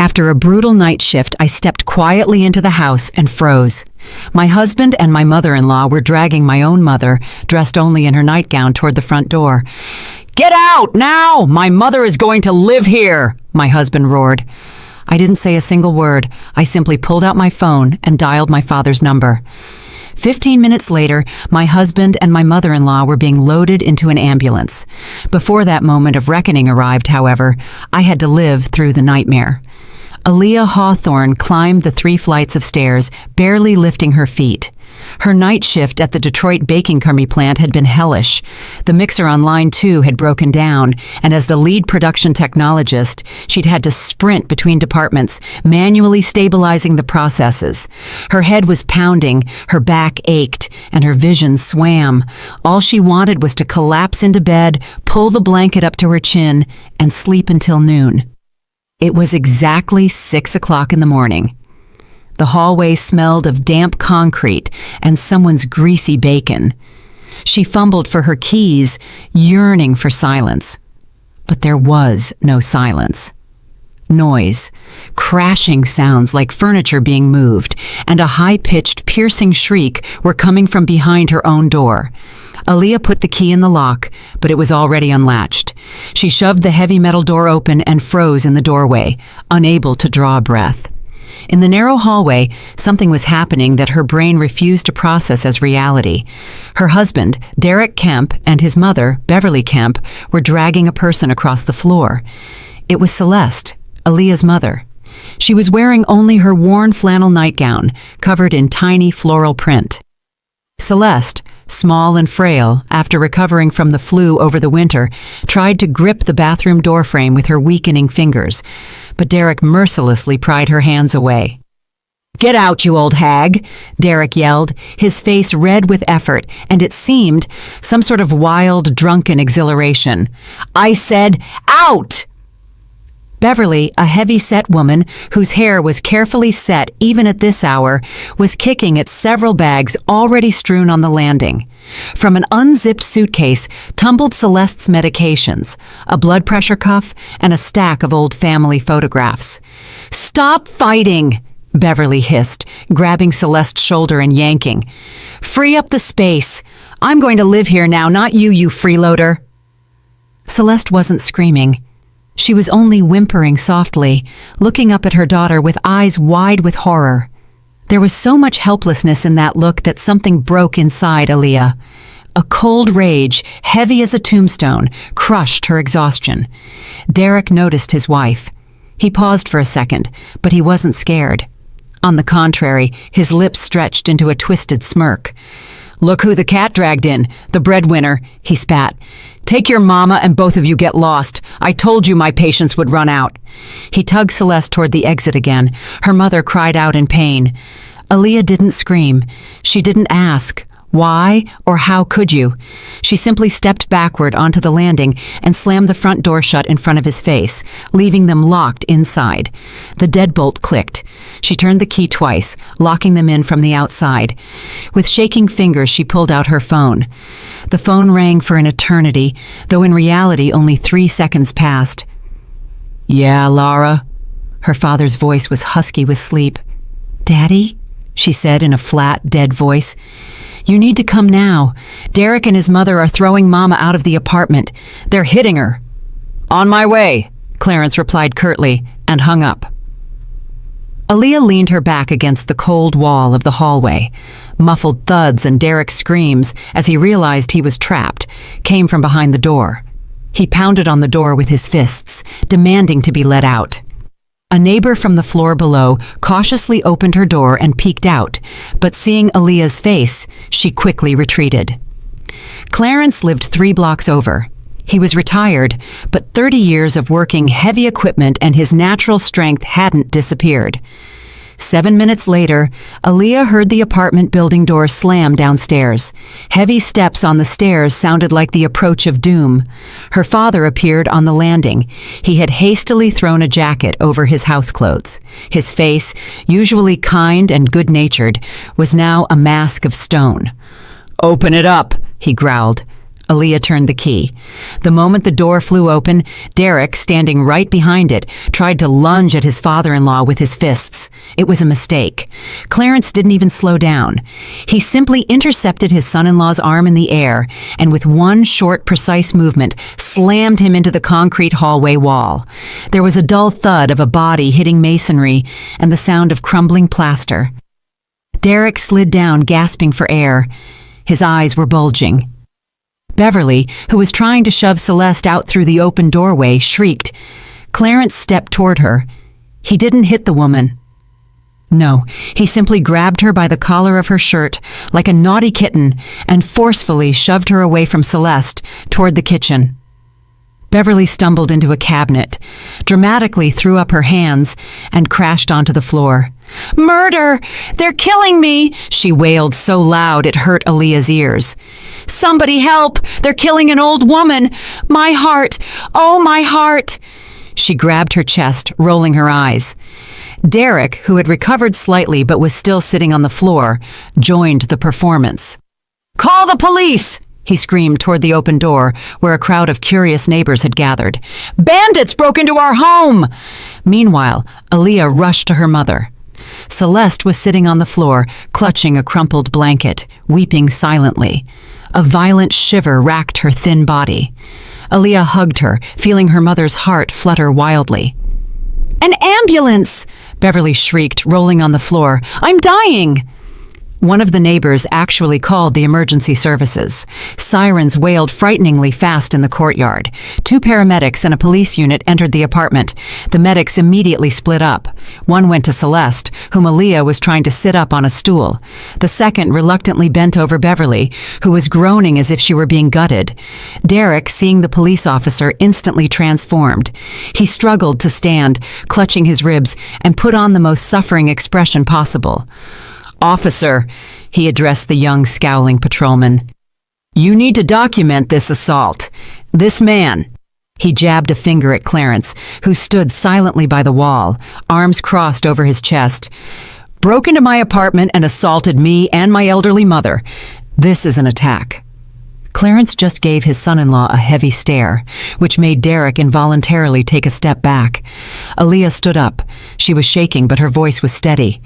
After a brutal night shift, I stepped quietly into the house and froze. My husband and my mother-in-law were dragging my own mother, dressed only in her nightgown, toward the front door. "Get out, now! My mother is going to live here!" my husband roared. I didn't say a single word. I simply pulled out my phone and dialed my father's number. 15 minutes later, my husband and my mother-in-law were being loaded into an ambulance. Before that moment of reckoning arrived, however, I had to live through the nightmare. Aaliyah Hawthorne climbed the 3 flights of stairs, barely lifting her feet. Her night shift at the Detroit baking company plant had been hellish. The mixer on line 2 had broken down, and as the lead production technologist, she'd had to sprint between departments, manually stabilizing the processes. Her head was pounding, her back ached, and her vision swam. All she wanted was to collapse into bed, pull the blanket up to her chin, and sleep until noon. It was exactly 6 o'clock in the morning. The hallway smelled of damp concrete and someone's greasy bacon. She fumbled for her keys, yearning for silence. But there was no silence. Noise, crashing sounds like furniture being moved, and a high-pitched, piercing shriek were coming from behind her own door. Aaliyah put the key in the lock, but it was already unlatched. She shoved the heavy metal door open and froze in the doorway, unable to draw a breath. In the narrow hallway, something was happening that her brain refused to process as reality. Her husband, Derek Kemp, and his mother, Beverly Kemp, were dragging a person across the floor. It was Celeste, Aaliyah's mother. She was wearing only her worn flannel nightgown, covered in tiny floral print. Celeste, small and frail, after recovering from the flu over the winter, tried to grip the bathroom doorframe with her weakening fingers, but Derek mercilessly pried her hands away. "Get out, you old hag!" Derek yelled, his face red with effort, and it seemed some sort of wild, drunken exhilaration. "I said, out!" Beverly, a heavy-set woman whose hair was carefully set even at this hour, was kicking at several bags already strewn on the landing. From an unzipped suitcase tumbled Celeste's medications, a blood pressure cuff, and a stack of old family photographs. "Stop fighting!" Beverly hissed, grabbing Celeste's shoulder and yanking. "Free up the space! I'm going to live here now, not you, you freeloader!" Celeste wasn't screaming. She was only whimpering softly, looking up at her daughter with eyes wide with horror. There was so much helplessness in that look that something broke inside Aaliyah. A cold rage, heavy as a tombstone, crushed her exhaustion. Derek noticed his wife. He paused for a second, but he wasn't scared. On the contrary, his lips stretched into a twisted smirk. "Look who the cat dragged in, the breadwinner," he spat. "Take your mama and both of you get lost. I told you my patience would run out." He tugged Celeste toward the exit again. Her mother cried out in pain. Aaliyah didn't scream. She didn't ask. Why or how could you? She simply stepped backward onto the landing and slammed the front door shut in front of his face, leaving them locked inside. The deadbolt clicked. She turned the key twice, locking them in from the outside. With shaking fingers, she pulled out her phone. The phone rang for an eternity, though in reality only 3 seconds passed. "Yeah, Laura?" Her father's voice was husky with sleep. "Daddy?" she said in a flat, dead voice. "You need to come now. Derek and his mother are throwing Mama out of the apartment. They're hitting her." "On my way," Clarence replied curtly, and hung up. Aaliyah leaned her back against the cold wall of the hallway. Muffled thuds and Derek's screams, as he realized he was trapped, came from behind the door. He pounded on the door with his fists, demanding to be let out. A neighbor from the floor below cautiously opened her door and peeked out, but seeing Aaliyah's face, she quickly retreated. Clarence lived 3 blocks over. He was retired, but 30 years of working heavy equipment and his natural strength hadn't disappeared. 7 minutes later, Aaliyah heard the apartment building door slam downstairs. Heavy steps on the stairs sounded like the approach of doom. Her father appeared on the landing. He had hastily thrown a jacket over his houseclothes. His face, usually kind and good-natured, was now a mask of stone. "Open it up," he growled. Aaliyah turned the key. The moment the door flew open, Derek, standing right behind it, tried to lunge at his father-in-law with his fists. It was a mistake. Clarence didn't even slow down. He simply intercepted his son-in-law's arm in the air and with one short, precise movement, slammed him into the concrete hallway wall. There was a dull thud of a body hitting masonry and the sound of crumbling plaster. Derek slid down, gasping for air. His eyes were bulging. Beverly, who was trying to shove Celeste out through the open doorway, shrieked. Clarence stepped toward her. He didn't hit the woman. No, he simply grabbed her by the collar of her shirt, like a naughty kitten, and forcefully shoved her away from Celeste toward the kitchen. Beverly stumbled into a cabinet, dramatically threw up her hands, and crashed onto the floor. "Murder! They're killing me!" she wailed so loud it hurt Aaliyah's ears. "Somebody help! They're killing an old woman! My heart! Oh, my heart!" She grabbed her chest, rolling her eyes. Derek, who had recovered slightly but was still sitting on the floor, joined the performance. "Call the police!" he screamed toward the open door, where a crowd of curious neighbors had gathered. "Bandits broke into our home!" Meanwhile, Aaliyah rushed to her mother. Celeste was sitting on the floor, clutching a crumpled blanket, weeping silently. A violent shiver racked her thin body. Aaliyah hugged her, feeling her mother's heart flutter wildly. "An ambulance!" Beverly shrieked, rolling on the floor. "I'm dying!" One of the neighbors actually called the emergency services. Sirens wailed frighteningly fast in the courtyard. 2 paramedics and a police unit entered the apartment. The medics immediately split up. One went to Celeste, whom Aaliyah was trying to sit up on a stool. The second reluctantly bent over Beverly, who was groaning as if she were being gutted. Derek, seeing the police officer, instantly transformed. He struggled to stand, clutching his ribs, and put on the most suffering expression possible. "Officer," he addressed the young, scowling patrolman. "You need to document this assault. This man." He jabbed a finger at Clarence, who stood silently by the wall, arms crossed over his chest. "Broke into my apartment and assaulted me and my elderly mother. This is an attack." Clarence just gave his son-in-law a heavy stare, which made Derek involuntarily take a step back. Aaliyah stood up. She was shaking, but her voice was steady.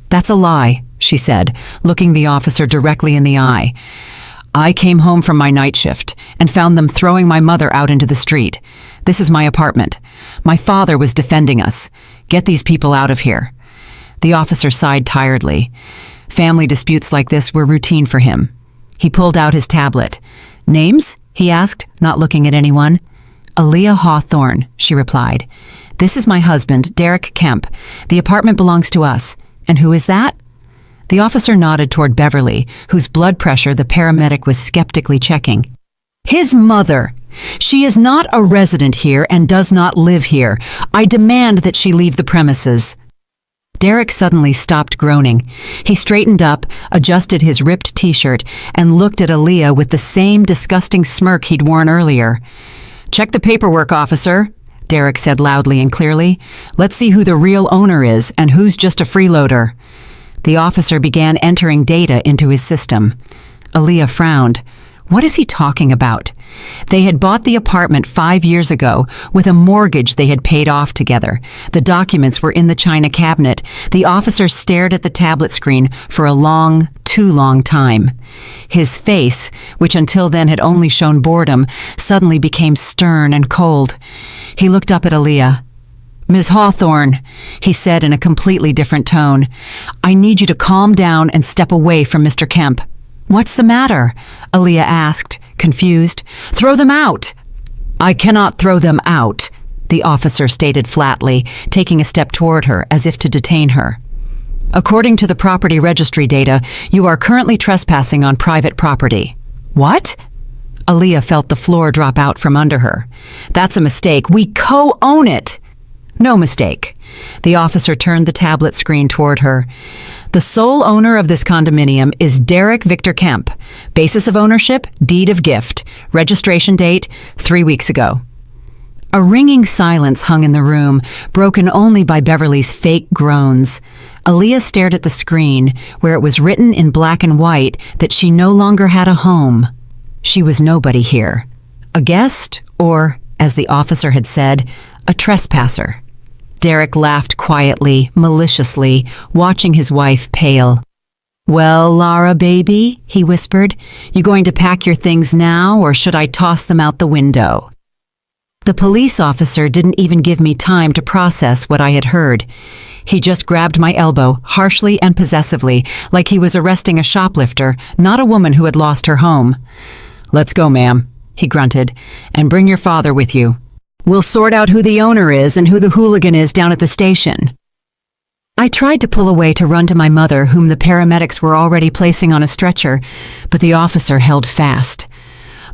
"That's a lie," she said, looking the officer directly in the eye. "I came home from my night shift and found them throwing my mother out into the street. This is my apartment. My father was defending us. Get these people out of here." The officer sighed tiredly. Family disputes like this were routine for him. He pulled out his tablet. "Names?" he asked, not looking at anyone. "Aaliyah Hawthorne," she replied. "This is my husband, Derek Kemp. The apartment belongs to us. And who is that?" The officer nodded toward Beverly, whose blood pressure the paramedic was skeptically checking. "His mother. She is not a resident here and does not live here. I demand that she leave the premises." Derek suddenly stopped groaning. He straightened up, adjusted his ripped t-shirt, and looked at Aaliyah with the same disgusting smirk he'd worn earlier. "Check the paperwork, officer," Derek said loudly and clearly. "Let's see who the real owner is and who's just a freeloader." The officer began entering data into his system. Aaliyah frowned. What is he talking about? They had bought the apartment 5 years ago with a mortgage they had paid off together. The documents were in the china cabinet. The officer stared at the tablet screen for a long, too long time. His face, which until then had only shown boredom, suddenly became stern and cold. He looked up at Aaliyah. "Ms. Hawthorne," he said in a completely different tone, "I need you to calm down and step away from Mr. Kemp." "What's the matter?" Aaliyah asked, confused. "Throw them out." "I cannot throw them out," the officer stated flatly, taking a step toward her as if to detain her. "According to the property registry data, you are currently trespassing on private property." "What?" Aaliyah felt the floor drop out from under her. "That's a mistake. We co-own it." "No mistake." The officer turned the tablet screen toward her. "The sole owner of this condominium is Derek Victor Kemp. Basis of ownership, deed of gift. Registration date, 3 weeks ago." A ringing silence hung in the room, broken only by Beverly's fake groans. Aaliyah stared at the screen, where it was written in black and white that she no longer had a home. She was nobody here. A guest, or, as the officer had said, a trespasser. Derek laughed quietly, maliciously, watching his wife pale. "Well, Lara, baby," he whispered, "you going to pack your things now, or should I toss them out the window?" The police officer didn't even give me time to process what I had heard. He just grabbed my elbow, harshly and possessively, like he was arresting a shoplifter, not a woman who had lost her home. "Let's go, ma'am," he grunted, "and bring your father with you. We'll sort out who the owner is and who the hooligan is down at the station." I tried to pull away to run to my mother, whom the paramedics were already placing on a stretcher, but the officer held fast.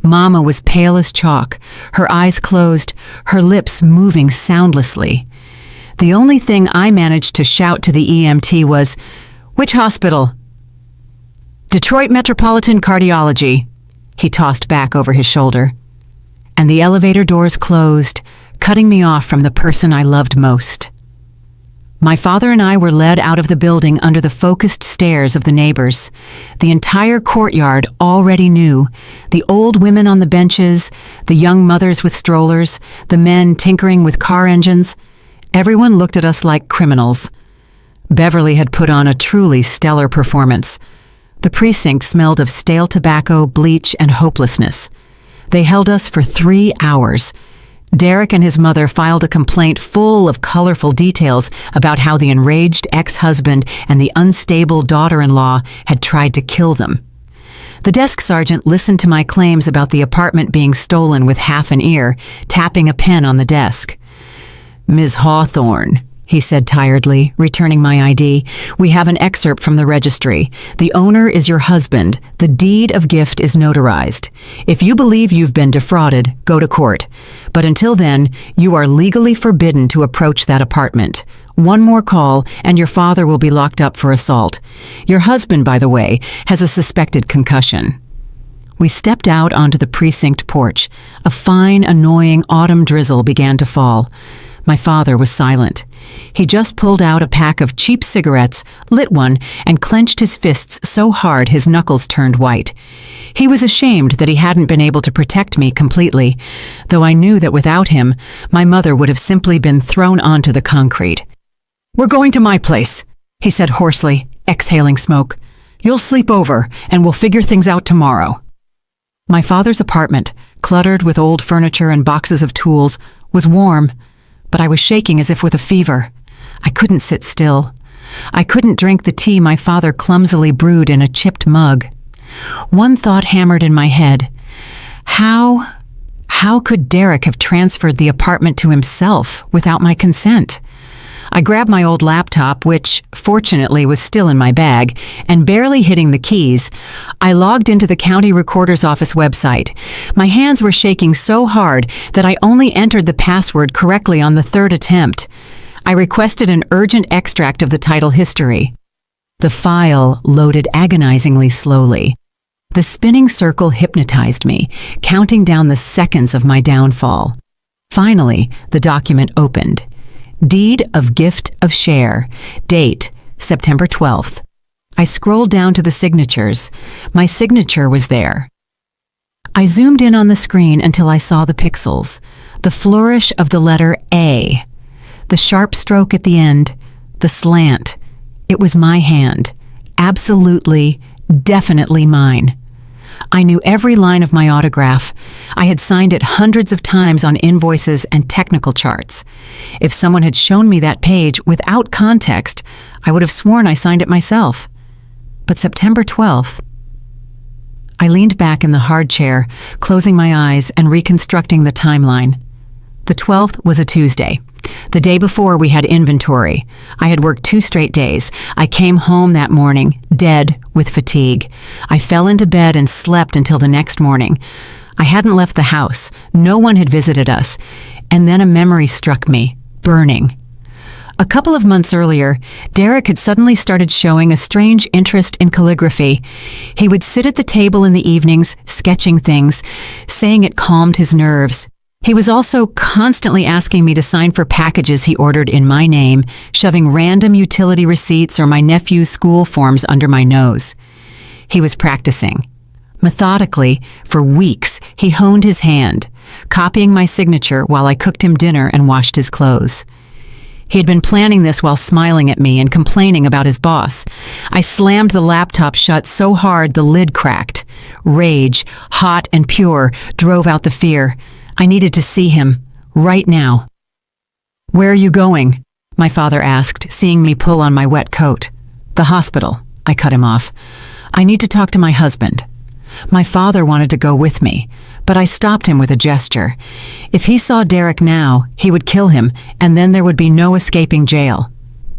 Mama was pale as chalk, her eyes closed, her lips moving soundlessly. The only thing I managed to shout to the EMT was, "Which hospital?" "Detroit Metropolitan Cardiology," he tossed back over his shoulder. And the elevator doors closed, cutting me off from the person I loved most. My father and I were led out of the building under the focused stares of the neighbors. The entire courtyard already knew. The old women on the benches, the young mothers with strollers, the men tinkering with car engines. Everyone looked at us like criminals. Beverly had put on a truly stellar performance. The precinct smelled of stale tobacco, bleach, and hopelessness. They held us for 3 hours. Derek and his mother filed a complaint full of colorful details about how the enraged ex-husband and the unstable daughter-in-law had tried to kill them. The desk sergeant listened to my claims about the apartment being stolen with half an ear, tapping a pen on the desk. "Ms. Hawthorne," he said tiredly, returning my ID, "we have an excerpt from the registry. The owner is your husband. The deed of gift is notarized. If you believe you've been defrauded, go to court. But until then, you are legally forbidden to approach that apartment. One more call, and your father will be locked up for assault. Your husband, by the way, has a suspected concussion." We stepped out onto the precinct porch. A fine, annoying autumn drizzle began to fall. My father was silent. He just pulled out a pack of cheap cigarettes, lit one, and clenched his fists so hard his knuckles turned white. He was ashamed that he hadn't been able to protect me completely, though I knew that without him, my mother would have simply been thrown onto the concrete. "We're going to my place," he said hoarsely, exhaling smoke. "You'll sleep over, and we'll figure things out tomorrow." My father's apartment, cluttered with old furniture and boxes of tools, was warm, but I was shaking as if with a fever. I couldn't sit still. I couldn't drink the tea my father clumsily brewed in a chipped mug. One thought hammered in my head. How could Derek have transferred the apartment to himself without my consent? I grabbed my old laptop, which, fortunately, was still in my bag, and barely hitting the keys, I logged into the county recorder's office website. My hands were shaking so hard that I only entered the password correctly on the 3rd attempt. I requested an urgent extract of the title history. The file loaded agonizingly slowly. The spinning circle hypnotized me, counting down the seconds of my downfall. Finally, the document opened. Deed of gift of share. Date, September 12th. I scrolled down to the signatures. My signature was there. I zoomed in on the screen until I saw the pixels. The flourish of the letter A. The sharp stroke at the end. The slant. It was my hand. Absolutely, definitely mine. I knew every line of my autograph. I had signed it hundreds of times on invoices and technical charts. If someone had shown me that page without context, I would have sworn I signed it myself. But September 12th... I leaned back in the hard chair, closing my eyes and reconstructing the timeline. The 12th was a Tuesday. The day before, we had inventory. I had worked 2 straight days. I came home that morning, dead with fatigue. I fell into bed and slept until the next morning. I hadn't left the house. No one had visited us. And then a memory struck me, burning. A couple of months earlier, Derek had suddenly started showing a strange interest in calligraphy. He would sit at the table in the evenings, sketching things, saying it calmed his nerves. He was also constantly asking me to sign for packages he ordered in my name, shoving random utility receipts or my nephew's school forms under my nose. He was practicing. Methodically, for weeks, he honed his hand, copying my signature while I cooked him dinner and washed his clothes. He had been planning this while smiling at me and complaining about his boss. I slammed the laptop shut so hard the lid cracked. Rage, hot and pure, drove out the fear. I needed to see him, right now. "Where are you going?" my father asked, seeing me pull on my wet coat. "The hospital," I cut him off. "I need to talk to my husband." My father wanted to go with me, but I stopped him with a gesture. If he saw Derek now, he would kill him, and then there would be no escaping jail.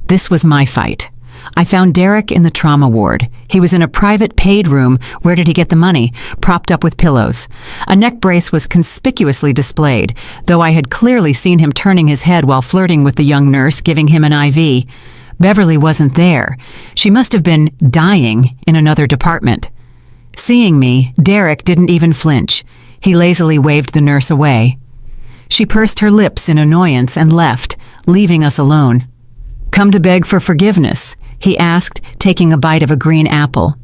This was my fight. I found Derek in the trauma ward. He was in a private paid room. Where did he get the money? Propped up with pillows. A neck brace was conspicuously displayed, though I had clearly seen him turning his head while flirting with the young nurse, giving him an IV. Beverly wasn't there. She must have been dying in another department. Seeing me, Derek didn't even flinch. He lazily waved the nurse away. She pursed her lips in annoyance and left, leaving us alone. "Come to beg for forgiveness?" he asked, taking a bite of a green apple.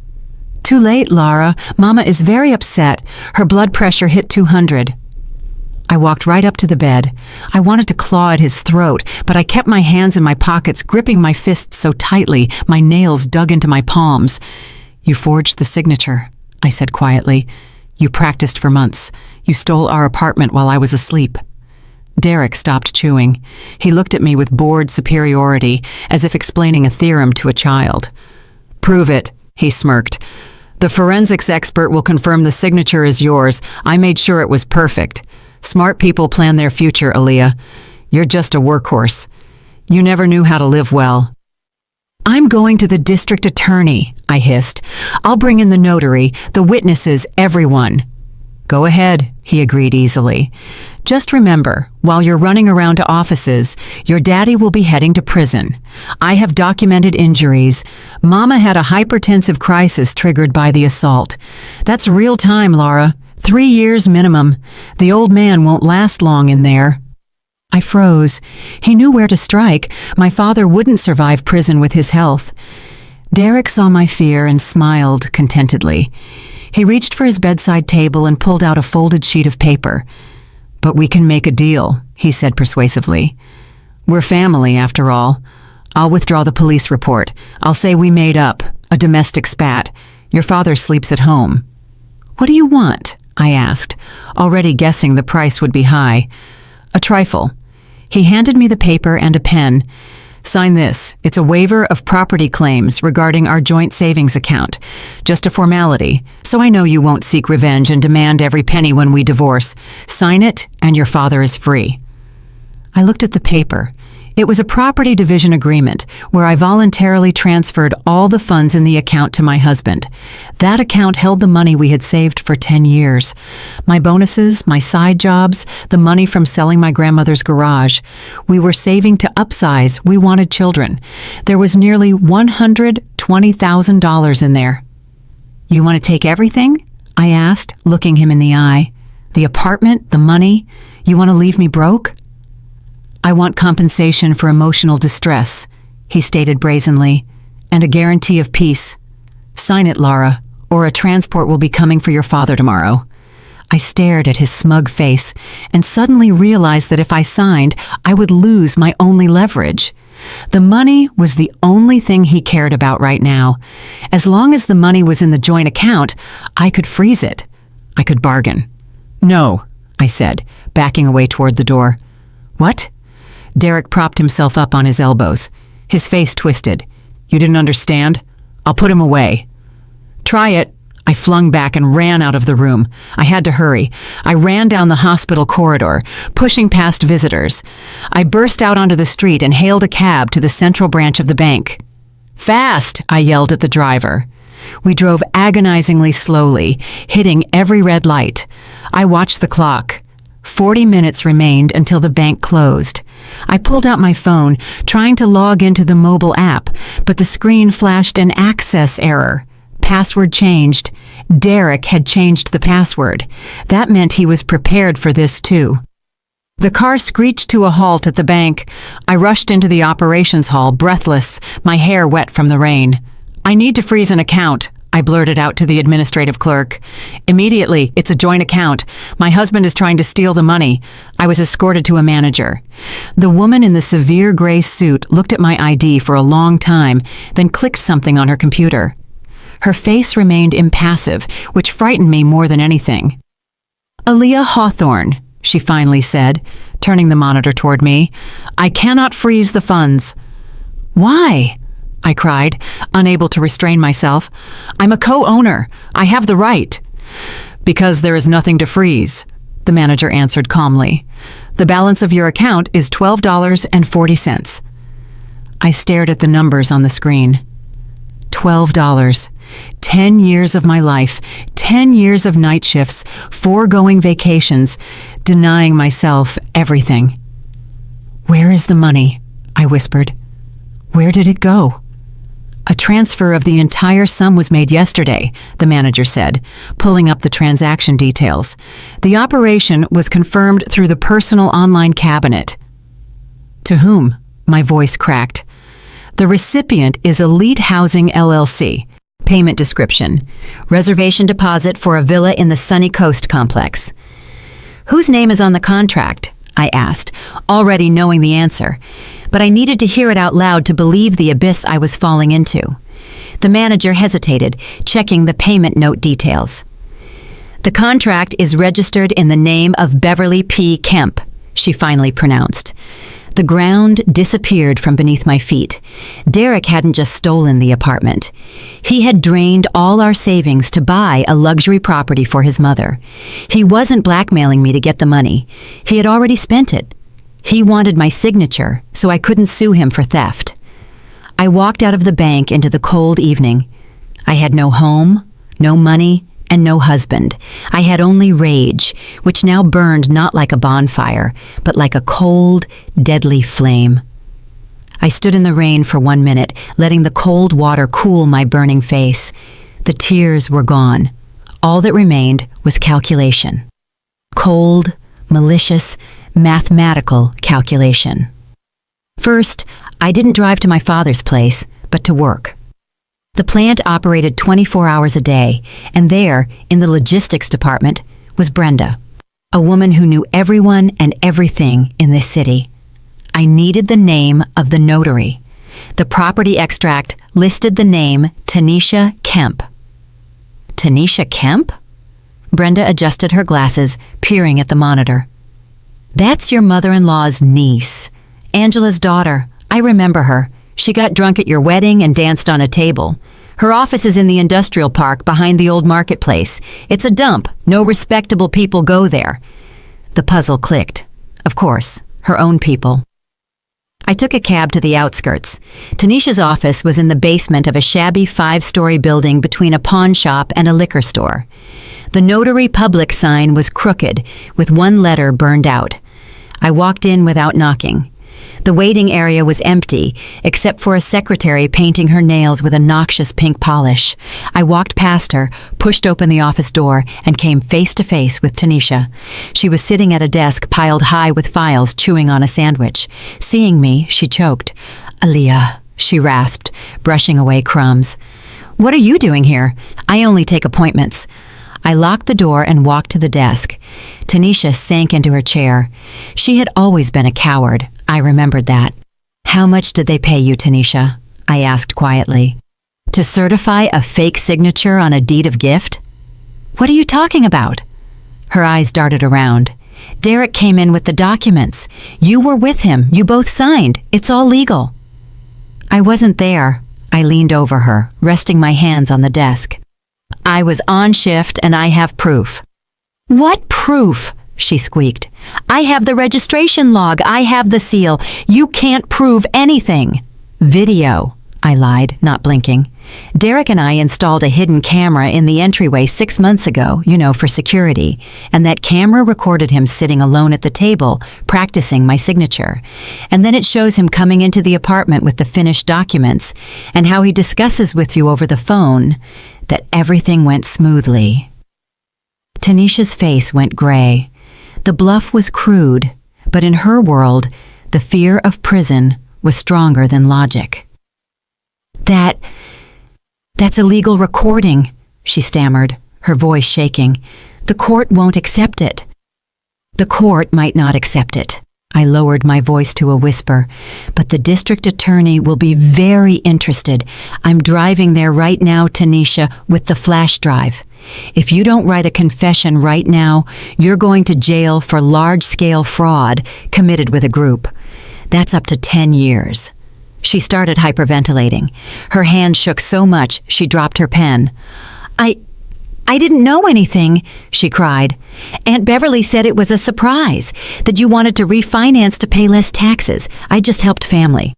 "Too late, Laura. Mama is very upset. Her blood pressure hit 200. I walked right up to the bed. I wanted to claw at his throat, but I kept my hands in my pockets, gripping my fists so tightly my nails dug into my palms. "You forged the signature," I said quietly. "You practiced for months. You stole our apartment while I was asleep." Derek stopped chewing. He looked at me with bored superiority, as if explaining a theorem to a child. "Prove it," he smirked. "The forensics expert will confirm the signature is yours. I made sure it was perfect. Smart people plan their future, Aaliyah. You're just a workhorse. You never knew how to live well." "I'm going to the district attorney," I hissed. "I'll bring in the notary, the witnesses, everyone." "Go ahead," he agreed easily. "Just remember, while you're running around to offices, your daddy will be heading to prison. I have documented injuries. Mama had a hypertensive crisis triggered by the assault. That's real time, Laura. 3 years minimum. The old man won't last long in there." I froze. He knew where to strike. My father wouldn't survive prison with his health. Derek saw my fear and smiled contentedly. He reached for his bedside table and pulled out a folded sheet of paper. "But we can make a deal," he said persuasively. "We're family, after all. I'll withdraw the police report. I'll say we made up, a domestic spat. Your father sleeps at home." "What do you want?" I asked, already guessing the price would be high. "A trifle." He handed me the paper and a pen. "Sign this. It's a waiver of property claims regarding our joint savings account. Just a formality, so I know you won't seek revenge and demand every penny when we divorce. Sign it, and your father is free." I looked at the paper. It was a property division agreement where I voluntarily transferred all the funds in the account to my husband. That account held the money we had saved for 10 years. My bonuses, my side jobs, the money from selling my grandmother's garage. We were saving to upsize. We wanted children. There was nearly $120,000 in there. "You want to take everything?" I asked, looking him in the eye. "The apartment, the money? You want to leave me broke?" "I want compensation for emotional distress," he stated brazenly, "and a guarantee of peace. Sign it, Laura, or a transport will be coming for your father tomorrow." I stared at his smug face and suddenly realized that if I signed, I would lose my only leverage. The money was the only thing he cared about right now. As long as the money was in the joint account, I could freeze it. I could bargain. "No," I said, backing away toward the door. "What?" Derek propped himself up on his elbows. His face twisted. "You didn't understand? I'll put him away." "Try it." I flung back and ran out of the room. I had to hurry. I ran down the hospital corridor, pushing past visitors. I burst out onto the street and hailed a cab to the central branch of the bank. "Fast!" I yelled at the driver. We drove agonizingly slowly, hitting every red light. I watched the clock. 40 minutes remained until the bank closed. I pulled out my phone, trying to log into the mobile app, but the screen flashed an access error. Password changed. Derek had changed the password. That meant he was prepared for this too. The car screeched to a halt at the bank. I rushed into the operations hall, breathless, my hair wet from the rain. "I need to freeze an account," I blurted out to the administrative clerk. Immediately, it's a joint account. My husband is trying to steal the money. I was escorted to a manager. The woman in the severe gray suit looked at my ID for a long time, then clicked something on her computer. Her face remained impassive, which frightened me more than anything. "Aaliyah Hawthorne," she finally said, turning the monitor toward me. "I cannot freeze the funds." "Why?" I cried, unable to restrain myself. "I'm a co-owner. I have the right." "Because there is nothing to freeze," the manager answered calmly. "The balance of your account is $12.40. I stared at the numbers on the screen. $12. 10 years of my life, 10 years of night shifts, foregoing vacations, denying myself everything. "Where is the money?" I whispered. "Where did it go?" "A transfer of the entire sum was made yesterday," the manager said, pulling up the transaction details. "The operation was confirmed through the personal online cabinet." "To whom?" My voice cracked. "The recipient is Elite Housing LLC. Payment description: reservation deposit for a villa in the Sunny Coast complex." "Whose name is on the contract?" I asked, already knowing the answer, but I needed to hear it out loud to believe the abyss I was falling into. The manager hesitated, checking the payment note details. "The contract is registered in the name of Beverly P. Kemp," she finally pronounced. The ground disappeared from beneath my feet. Derek hadn't just stolen the apartment. He had drained all our savings to buy a luxury property for his mother. He wasn't blackmailing me to get the money. He had already spent it. He wanted my signature, so I couldn't sue him for theft. I walked out of the bank into the cold evening. I had no home, no money, and no husband. I had only rage, which now burned not like a bonfire, but like a cold, deadly flame. I stood in the rain for 1 minute, letting the cold water cool my burning face. The tears were gone. All that remained was calculation. Cold, malicious, mathematical calculation. First, I didn't drive to my father's place, but to work. The plant operated 24 hours a day, and there, in the logistics department, was Brenda, a woman who knew everyone and everything in this city. I needed the name of the notary. The property extract listed the name Tanisha Kemp. Tanisha Kemp? Brenda adjusted her glasses, peering at the monitor. "That's your mother-in-law's niece, Angela's daughter. I remember her. She got drunk at your wedding and danced on a table. Her office is in the industrial park behind the old marketplace. It's a dump. No respectable people go there." The puzzle clicked. Of course, her own people. I took a cab to the outskirts. Tanisha's office was in the basement of a shabby 5-story building between a pawn shop and a liquor store. The notary public sign was crooked, with one letter burned out. I walked in without knocking. The waiting area was empty, except for a secretary painting her nails with a noxious pink polish. I walked past her, pushed open the office door, and came face to face with Tanisha. She was sitting at a desk piled high with files, chewing on a sandwich. Seeing me, she choked. "Aaliyah," she rasped, brushing away crumbs. "What are you doing here? I only take appointments." I locked the door and walked to the desk. Tanisha sank into her chair. She had always been a coward. I remembered that. "How much did they pay you, Tanisha?" I asked quietly. "To certify a fake signature on a deed of gift?" "What are you talking about?" Her eyes darted around. "Derek came in with the documents. You were with him. You both signed. It's all legal." "I wasn't there." I leaned over her, resting my hands on the desk. "I was on shift and I have proof." "What proof?" she squeaked. "I have the registration log. I have the seal. You can't prove anything." "Video," I lied, not blinking. "Derek and I installed a hidden camera in the entryway 6 months ago, for security, and that camera recorded him sitting alone at the table, practicing my signature. And then it shows him coming into the apartment with the finished documents, and how he discusses with you over the phone that everything went smoothly." Tanisha's face went gray. The bluff was crude, but in her world, the fear of prison was stronger than logic. "That's illegal recording," she stammered, her voice shaking. "The court won't accept it." "The court might not accept it." I lowered my voice to a whisper. "But the district attorney will be very interested. I'm driving there right now, Tanisha, with the flash drive. If you don't write a confession right now, you're going to jail for large-scale fraud committed with a group. That's up to 10 years. She started hyperventilating. Her hand shook so much she dropped her pen. I didn't know anything," she cried. "Aunt Beverly said it was a surprise, that you wanted to refinance to pay less taxes. I just helped family."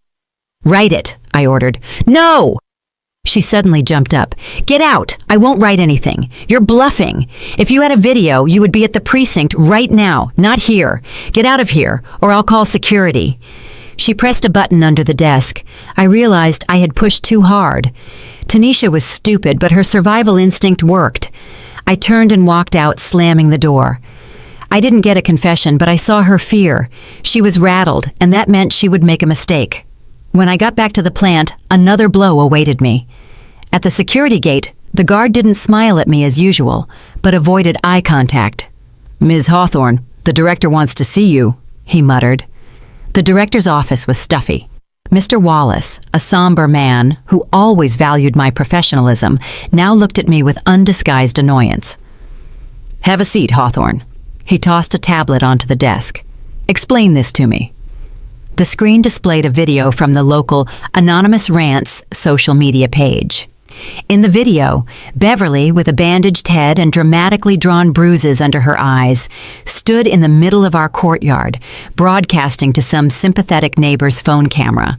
"Write it," I ordered. "No!" She suddenly jumped up. "Get out! I won't write anything. You're bluffing. If you had a video, you would be at the precinct right now, not here. Get out of here, or I'll call security." She pressed a button under the desk. I realized I had pushed too hard. Tanisha was stupid, but her survival instinct worked. I turned and walked out, slamming the door. I didn't get a confession, but I saw her fear. She was rattled, and that meant she would make a mistake. When I got back to the plant, another blow awaited me. At the security gate, the guard didn't smile at me as usual, but avoided eye contact. "Ms. Hawthorne, the director wants to see you," he muttered. The director's office was stuffy. Mr. Wallace, a somber man who always valued my professionalism, now looked at me with undisguised annoyance. "Have a seat, Hawthorne." He tossed a tablet onto the desk. "Explain this to me." The screen displayed a video from the local Anonymous Rants social media page. In the video, Beverly, with a bandaged head and dramatically drawn bruises under her eyes, stood in the middle of our courtyard, broadcasting to some sympathetic neighbor's phone camera.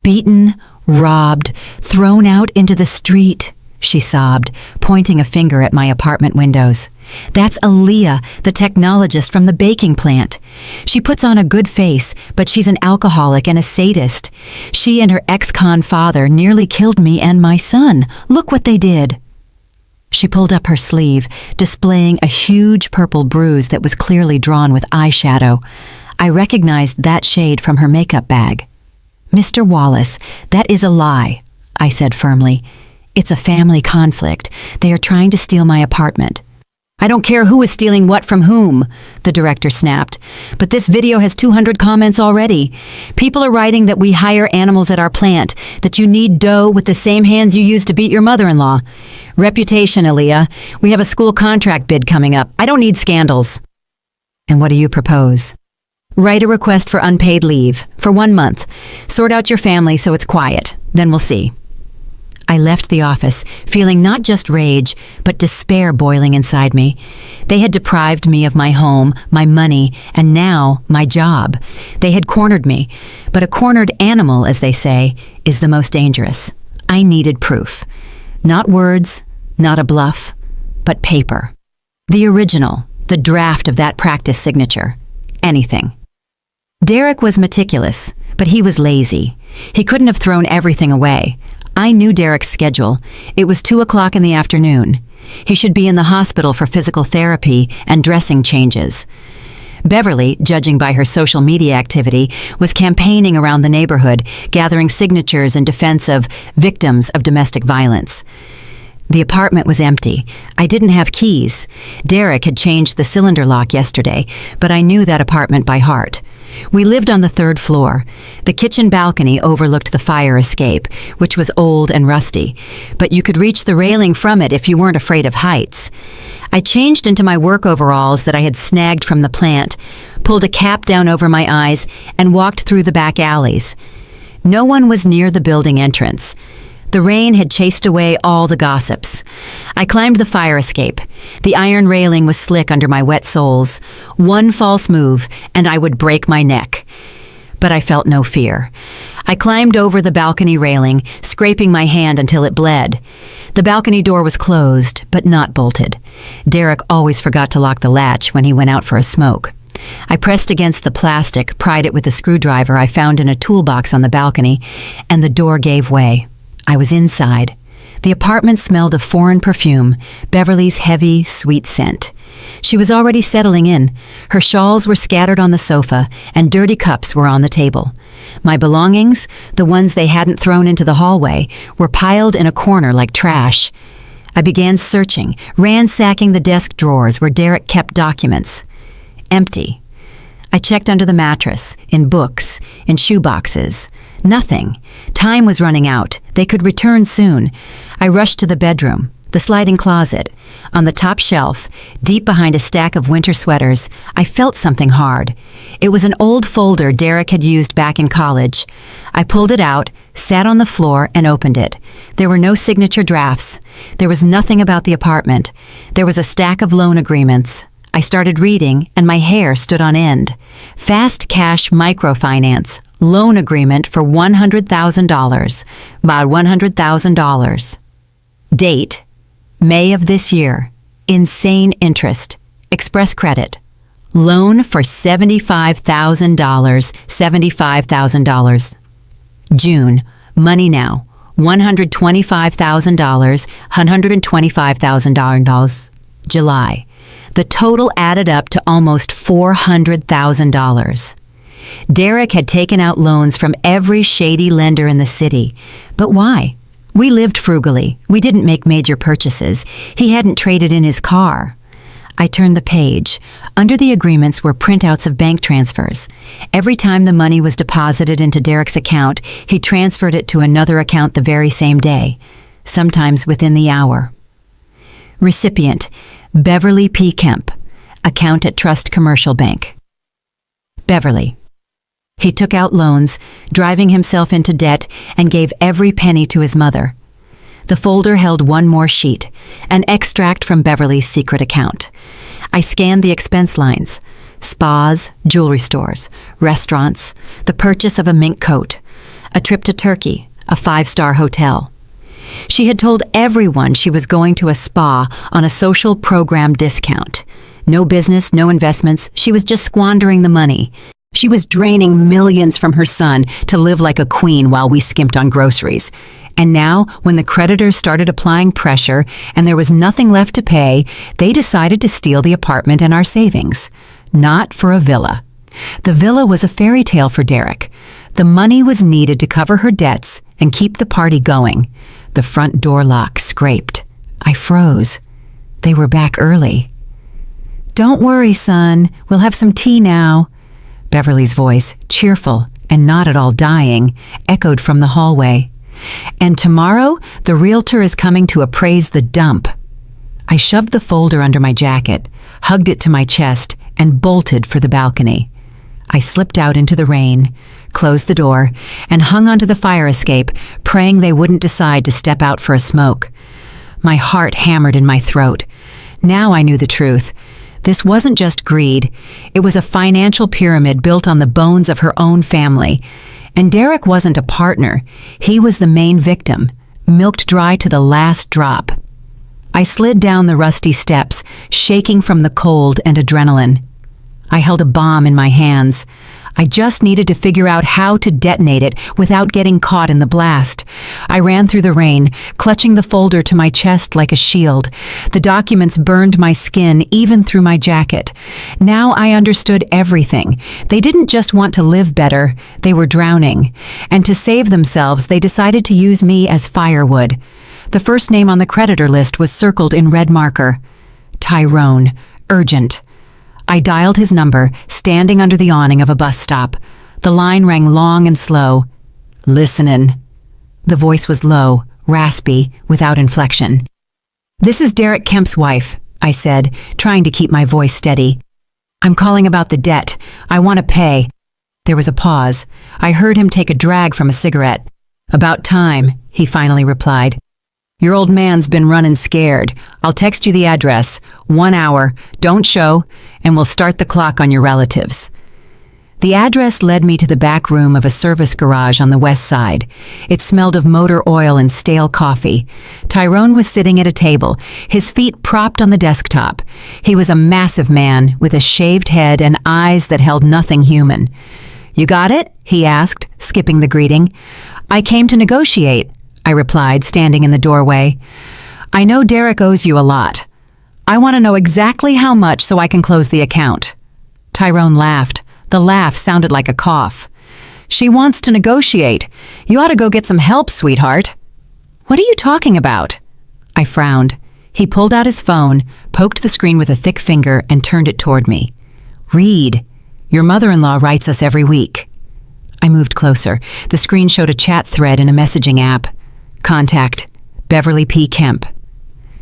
"Beaten, robbed, thrown out into the street," she sobbed, pointing a finger at my apartment windows. "That's Aaliyah, the technologist from the baking plant. She puts on a good face, but she's an alcoholic and a sadist. She and her ex-con father nearly killed me and my son. Look what they did." She pulled up her sleeve, displaying a huge purple bruise that was clearly drawn with eyeshadow. I recognized that shade from her makeup bag. "Mr. Wallace, that is a lie," I said firmly. "It's a family conflict. They are trying to steal my apartment." "I don't care who is stealing what from whom," the director snapped. "But this video has 200 comments already. People are writing that we hire animals at our plant, that you need dough with the same hands you used to beat your mother-in-law. Reputation, Aaliyah. We have a school contract bid coming up. I don't need scandals." "And what do you propose?" "Write a request for unpaid leave, for 1 month. Sort out your family so it's quiet. Then we'll see." I left the office, feeling not just rage, but despair boiling inside me. They had deprived me of my home, my money, and now my job. They had cornered me, but a cornered animal, as they say, is the most dangerous. I needed proof. Not words, not a bluff, but paper. The original, the draft of that practice signature. Anything. Derek was meticulous, but he was lazy. He couldn't have thrown everything away. I knew Derek's schedule. It was 2:00 in the afternoon. He should be in the hospital for physical therapy and dressing changes. Beverly, judging by her social media activity, was campaigning around the neighborhood, gathering signatures in defense of victims of domestic violence. The apartment was empty. I didn't have keys. Derek had changed the cylinder lock yesterday, but I knew that apartment by heart. We lived on the 3rd floor. The kitchen balcony overlooked the fire escape, which was old and rusty, but you could reach the railing from it if you weren't afraid of heights. I changed into my work overalls that I had snagged from the plant, pulled a cap down over my eyes, and walked through the back alleys. No one was near the building entrance. The rain had chased away all the gossips. I climbed the fire escape. The iron railing was slick under my wet soles. One false move, and I would break my neck. But I felt no fear. I climbed over the balcony railing, scraping my hand until it bled. The balcony door was closed, but not bolted. Derek always forgot to lock the latch when he went out for a smoke. I pressed against the plastic, pried it with a screwdriver I found in a toolbox on the balcony, and the door gave way. I was inside. The apartment smelled of foreign perfume, Beverly's heavy, sweet scent. She was already settling in. Her shawls were scattered on the sofa, and dirty cups were on the table. My belongings, the ones they hadn't thrown into the hallway, were piled in a corner like trash. I began searching, ransacking the desk drawers where Derek kept documents. Empty. I checked under the mattress, in books, in shoeboxes. Nothing. Time was running out. They could return soon. I rushed to the bedroom, the sliding closet. On the top shelf, deep behind a stack of winter sweaters, I felt something hard. It was an old folder Derek had used back in college. I pulled it out, sat on the floor, and opened it. There were no signature drafts. There was nothing about the apartment. There was a stack of loan agreements. I started reading, and my hair stood on end. Fast cash microfinance, loan agreement for $100,000, about $100,000. Date, May of this year. Insane interest. Express credit. Loan for $75,000, $75,000. June, money now, $125,000, $125,000. July. The total added up to almost $400,000. Derek had taken out loans from every shady lender in the city. But why? We lived frugally. We didn't make major purchases. He hadn't traded in his car. I turned the page. Under the agreements were printouts of bank transfers. Every time the money was deposited into Derek's account, he transferred it to another account the very same day, sometimes within the hour. Recipient, Beverly P. Kemp, account at Trust Commercial Bank. Beverly. He took out loans, driving himself into debt, and gave every penny to his mother. The folder held one more sheet, an extract from Beverly's secret account. I scanned the expense lines: spas, jewelry stores, restaurants, the purchase of a mink coat, a trip to Turkey, a 5-star hotel. She had told everyone she was going to a spa on a social program discount. No business, no investments. She was just squandering the money. She was draining millions from her son to live like a queen while we skimped on groceries. And now, when the creditors started applying pressure and there was nothing left to pay, they decided to steal the apartment and our savings. Not for a villa. The villa was a fairy tale for Derek. The money was needed to cover her debts and keep the party going. The front door lock scraped. I froze. They were back early. "Don't worry, son. We'll have some tea now." Beverly's voice, cheerful and not at all dying, echoed from the hallway. "And tomorrow, the realtor is coming to appraise the dump." I shoved the folder under my jacket, hugged it to my chest, and bolted for the balcony. I slipped out into the rain, closed the door, and hung onto the fire escape, praying they wouldn't decide to step out for a smoke. My heart hammered in my throat. Now I knew the truth. This wasn't just greed. It was a financial pyramid built on the bones of her own family. And Derek wasn't a partner. He was the main victim, milked dry to the last drop. I slid down the rusty steps, shaking from the cold and adrenaline. I held a bomb in my hands. I just needed to figure out how to detonate it without getting caught in the blast. I ran through the rain, clutching the folder to my chest like a shield. The documents burned my skin, even through my jacket. Now I understood everything. They didn't just want to live better, they were drowning. And to save themselves, they decided to use me as firewood. The first name on the creditor list was circled in red marker. Tyrone. Urgent. I dialed his number, standing under the awning of a bus stop. The line rang long and slow. "Listenin'." The voice was low, raspy, without inflection. "This is Derek Kemp's wife," I said, trying to keep my voice steady. "I'm calling about the debt. I want to pay." There was a pause. I heard him take a drag from a cigarette. "About time," he finally replied. "Your old man's been running scared. I'll text you the address. 1 hour. Don't show, and we'll start the clock on your relatives." The address led me to the back room of a service garage on the west side. It smelled of motor oil and stale coffee. Tyrone was sitting at a table, his feet propped on the desktop. He was a massive man with a shaved head and eyes that held nothing human. "You got it?" he asked, skipping the greeting. "I came to negotiate." I replied, standing in the doorway. I know Derek owes you a lot. I want to know exactly how much so I can close the account. Tyrone laughed. The laugh sounded like a cough. She wants to negotiate. You ought to go get some help, sweetheart. What are you talking about? I frowned. He pulled out his phone, poked the screen with a thick finger, and turned it toward me. Read. Your mother-in-law writes us every week. I moved closer. The screen showed a chat thread in a messaging app. Contact, Beverly P. Kemp.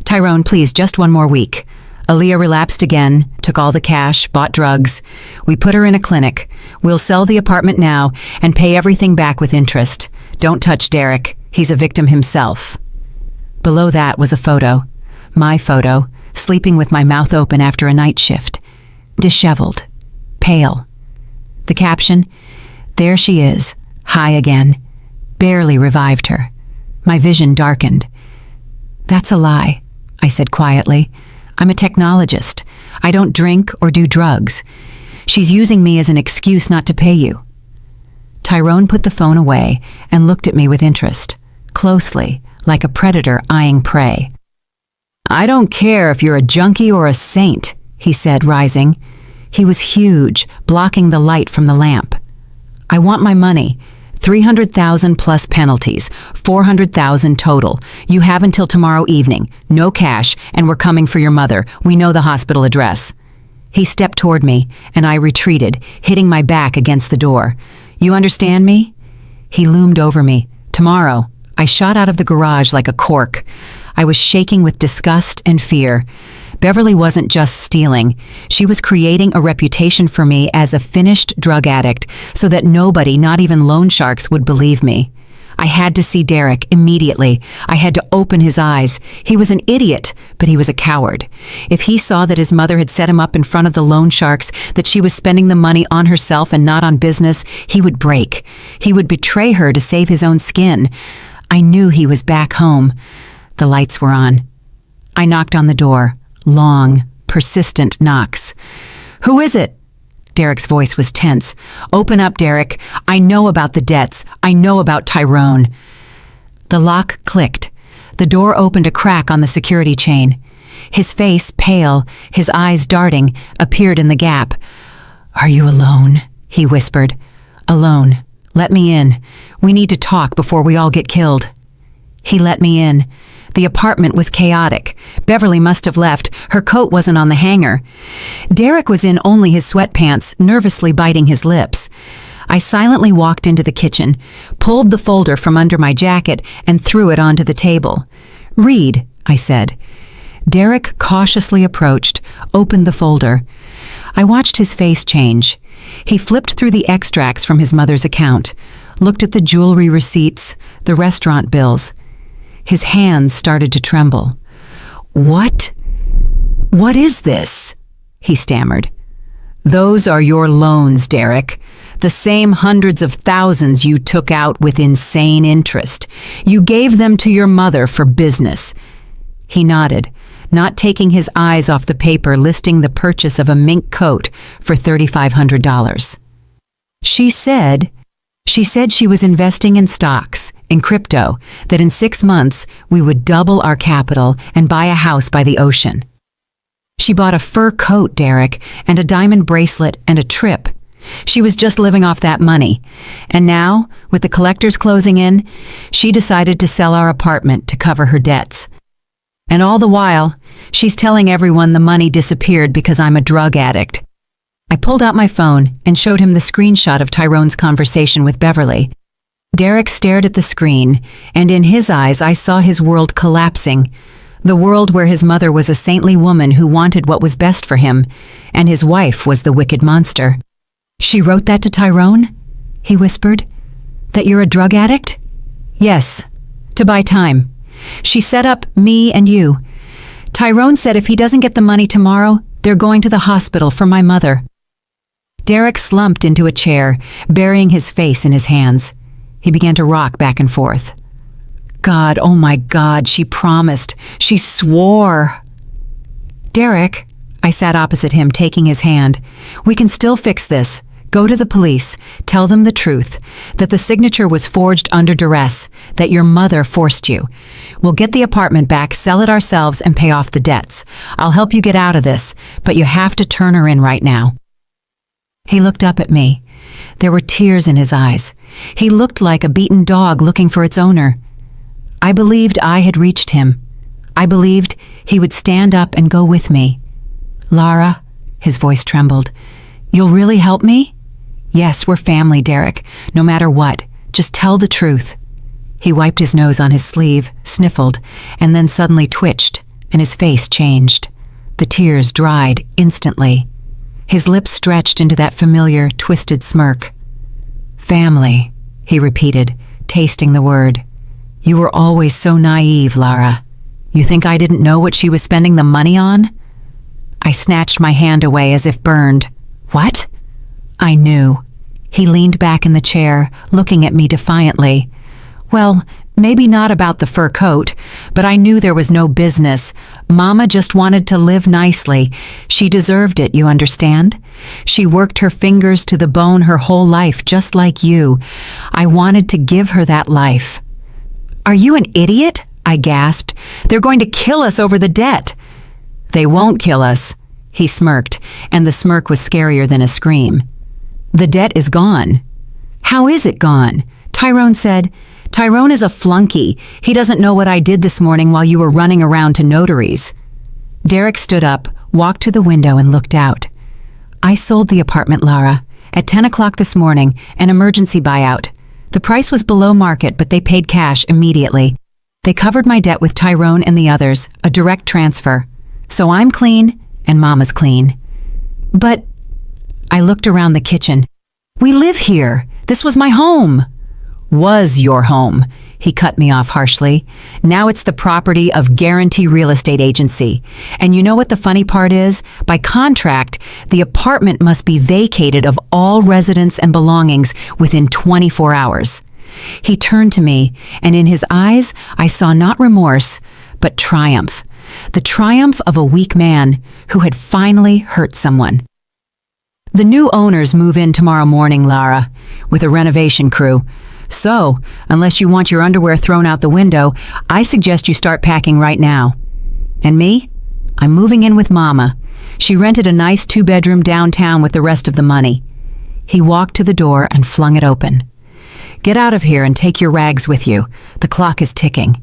Tyrone, please, just one more week. Aaliyah relapsed again, took all the cash, bought drugs. We put her in a clinic. We'll sell the apartment now and pay everything back with interest. Don't touch Derek. He's a victim himself. Below that was a photo. My photo, sleeping with my mouth open after a night shift. Disheveled. Pale. The caption, there she is, high again. Barely revived her. My vision darkened. That's a lie, I said quietly. I'm a technologist. I don't drink or do drugs. She's using me as an excuse not to pay you. Tyrone put the phone away and looked at me with interest, closely, like a predator eyeing prey. I don't care if you're a junkie or a saint, he said, rising. He was huge, blocking the light from the lamp. I want my money. 300,000 plus penalties, 400,000 total. You have until tomorrow evening. No cash, and we're coming for your mother. We know the hospital address. He stepped toward me, and I retreated, hitting my back against the door. You understand me? He loomed over me. Tomorrow. I shot out of the garage like a cork. I was shaking with disgust and fear. Beverly wasn't just stealing. She was creating a reputation for me as a finished drug addict so that nobody, not even loan sharks, would believe me. I had to see Derek immediately. I had to open his eyes. He was an idiot, but he was a coward. If he saw that his mother had set him up in front of the loan sharks, that she was spending the money on herself and not on business, he would break. He would betray her to save his own skin. I knew he was back home. The lights were on. I knocked on the door. Long, persistent knocks. Who is it? Derek's voice was tense. Open up, Derek. I know about the debts. I know about Tyrone. The lock clicked. The door opened a crack on the security chain. His face, pale, his eyes darting, appeared in the gap. Are you alone? He whispered. Alone. Let me in. We need to talk before we all get killed. He let me in. The apartment was chaotic. Beverly must have left. Her coat wasn't on the hanger. Derek was in only his sweatpants, nervously biting his lips. I silently walked into the kitchen, pulled the folder from under my jacket, and threw it onto the table. Read, I said. Derek cautiously approached, opened the folder. I watched his face change. He flipped through the extracts from his mother's account, looked at the jewelry receipts, the restaurant bills. His hands started to tremble. What is this? He stammered. Those are your loans, Derek. The same hundreds of thousands you took out with insane interest. You gave them to your mother for business. He nodded, not taking his eyes off the paper listing the purchase of a mink coat for $3,500. She said she was investing in stocks, in crypto, that in 6 months we would double our capital and buy a house by the ocean. She bought a fur coat, Derek, and a diamond bracelet and a trip. She was just living off that money. And now, with the collectors closing in, she decided to sell our apartment to cover her debts. And all the while, she's telling everyone the money disappeared because I'm a drug addict. I pulled out my phone and showed him the screenshot of Tyrone's conversation with Beverly. Derek stared at the screen, and in his eyes I saw his world collapsing. The world where his mother was a saintly woman who wanted what was best for him, and his wife was the wicked monster. She wrote that to Tyrone? He whispered. That you're a drug addict? Yes, to buy time. She set up me and you. Tyrone said if he doesn't get the money tomorrow, they're going to the hospital for my mother. Derek slumped into a chair, burying his face in his hands. He began to rock back and forth. God, oh my God, she promised. She swore. Derek, I sat opposite him, taking his hand. We can still fix this. Go to the police, tell them the truth, that the signature was forged under duress, that your mother forced you. We'll get the apartment back, sell it ourselves, and pay off the debts. I'll help you get out of this, but you have to turn her in right now." He looked up at me. There were tears in his eyes. He looked like a beaten dog looking for its owner. I believed I had reached him. I believed he would stand up and go with me. "Lara," his voice trembled, "you'll really help me?" "Yes, we're family, Derek. No matter what, just tell the truth." He wiped his nose on his sleeve, sniffled, and then suddenly twitched, and his face changed. The tears dried instantly. His lips stretched into that familiar, twisted smirk. "Family," he repeated, tasting the word. "You were always so naive, Lara. You think I didn't know what she was spending the money on?" I snatched my hand away as if burned. "What?" I knew. He leaned back in the chair, looking at me defiantly. "Well, maybe not about the fur coat, but I knew there was no business. Mama just wanted to live nicely. She deserved it, you understand? She worked her fingers to the bone her whole life, just like you. I wanted to give her that life." "Are you an idiot?" I gasped. "They're going to kill us over the debt." "They won't kill us," he smirked, and the smirk was scarier than a scream. "The debt is gone." "How is it gone?" Tyrone said. "Tyrone is a flunky. He doesn't know what I did this morning while you were running around to notaries." Derek stood up, walked to the window, and looked out. "I sold the apartment, Lara. At 10 o'clock this morning, an emergency buyout. The price was below market, but they paid cash immediately. They covered my debt with Tyrone and the others, a direct transfer. So I'm clean, and Mama's clean." "But..." I looked around the kitchen. "We live here. This was my home." "Was your home," he cut me off harshly. "Now it's the property of Guarantee Real Estate Agency. And you know what the funny part is? By contract, the apartment must be vacated of all residents and belongings within 24 hours. He turned to me, and in his eyes I saw not remorse, but triumph. The triumph of a weak man who had finally hurt someone. "The new owners move in tomorrow morning, Lara, with a renovation crew. So, unless you want your underwear thrown out the window, I suggest you start packing right now. And me? I'm moving in with Mama. She rented a nice 2-bedroom downtown with the rest of the money." He walked to the door and flung it open. "Get out of here and take your rags with you. The clock is ticking."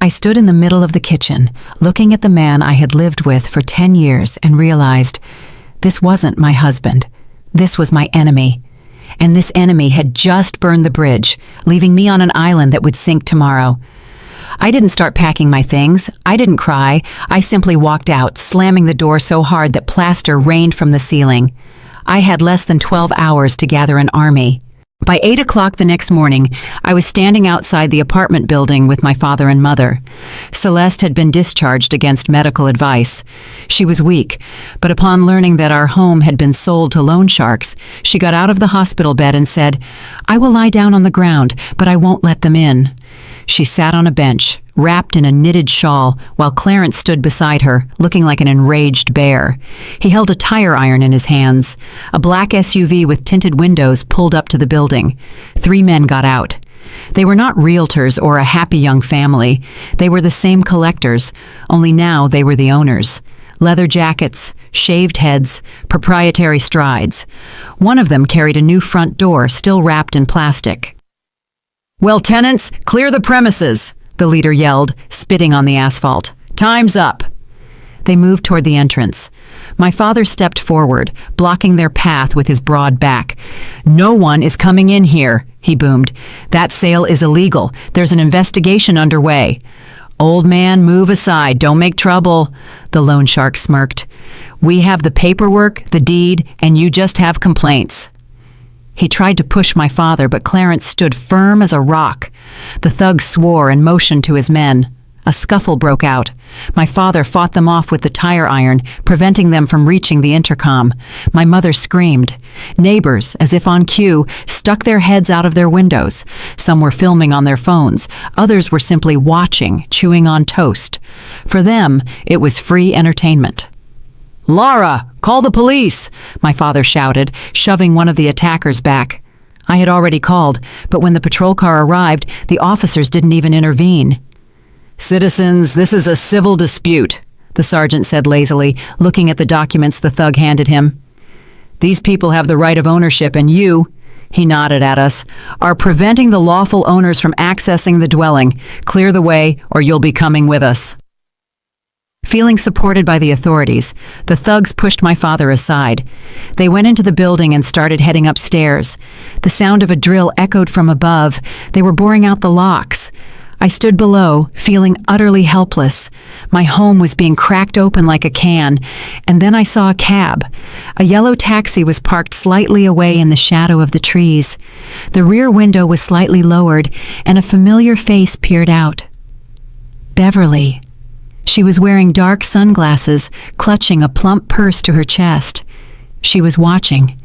I stood in the middle of the kitchen, looking at the man I had lived with for 10 years and realized this wasn't my husband. This was my enemy. And this enemy had just burned the bridge, leaving me on an island that would sink tomorrow. I didn't start packing my things. I didn't cry. I simply walked out, slamming the door so hard that plaster rained from the ceiling. I had less than 12 hours to gather an army. By 8 o'clock the next morning, I was standing outside the apartment building with my father and mother. Celeste had been discharged against medical advice. She was weak, but upon learning that our home had been sold to loan sharks, she got out of the hospital bed and said, "I will lie down on the ground, but I won't let them in." She sat on a bench, wrapped in a knitted shawl, while Clarence stood beside her, looking like an enraged bear. He held a tire iron in his hands. A black SUV with tinted windows pulled up to the building. 3 men got out. They were not realtors or a happy young family. They were the same collectors, only now they were the owners. Leather jackets, shaved heads, proprietary strides. One of them carried a new front door, still wrapped in plastic. "Well, tenants, clear the premises," the leader yelled, spitting on the asphalt. "Time's up." They moved toward the entrance. My father stepped forward, blocking their path with his broad back. "No one is coming in here," he boomed. "That sale is illegal. There's an investigation underway." "Old man, move aside. Don't make trouble," the loan shark smirked. "We have the paperwork, the deed, and you just have complaints." He tried to push my father, but Clarence stood firm as a rock. The thug swore and motioned to his men. A scuffle broke out. My father fought them off with the tire iron, preventing them from reaching the intercom. My mother screamed. Neighbors, as if on cue, stuck their heads out of their windows. Some were filming on their phones. Others were simply watching, chewing on toast. For them, it was free entertainment. "Laura, call the police!" my father shouted, shoving one of the attackers back. I had already called, but when the patrol car arrived, the officers didn't even intervene. "Citizens, this is a civil dispute," the sergeant said lazily, looking at the documents the thug handed him. "These people have the right of ownership, and you," he nodded at us, "are preventing the lawful owners from accessing the dwelling. Clear the way, or you'll be coming with us." Feeling supported by the authorities, the thugs pushed my father aside. They went into the building and started heading upstairs. The sound of a drill echoed from above. They were boring out the locks. I stood below, feeling utterly helpless. My home was being cracked open like a can, and then I saw a cab. A yellow taxi was parked slightly away in the shadow of the trees. The rear window was slightly lowered, and a familiar face peered out. Beverly. She was wearing dark sunglasses, clutching a plump purse to her chest. She was watching.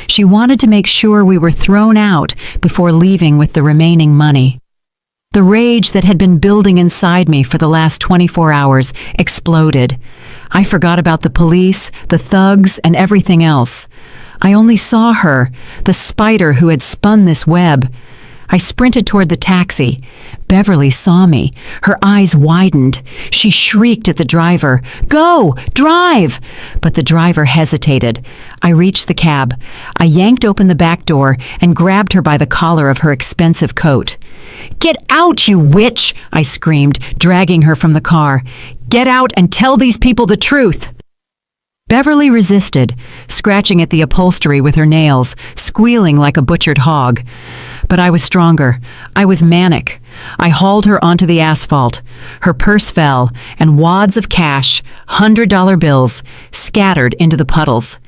She wanted to make sure we were thrown out before leaving with the remaining money. The rage that had been building inside me for the last 24 hours exploded. I forgot about the police, the thugs, and everything else. I only saw her, the spider who had spun this web. I sprinted toward the taxi. Beverly saw me. Her eyes widened. She shrieked at the driver, "Go! Drive!" But the driver hesitated. I reached the cab. I yanked open the back door and grabbed her by the collar of her expensive coat. "Get out, you witch!" I screamed, dragging her from the car. "Get out and tell these people the truth!" Beverly resisted, scratching at the upholstery with her nails, squealing like a butchered hog. But I was stronger. I was manic. I hauled her onto the asphalt. Her purse fell, and wads of cash, $100 bills, scattered into the puddles.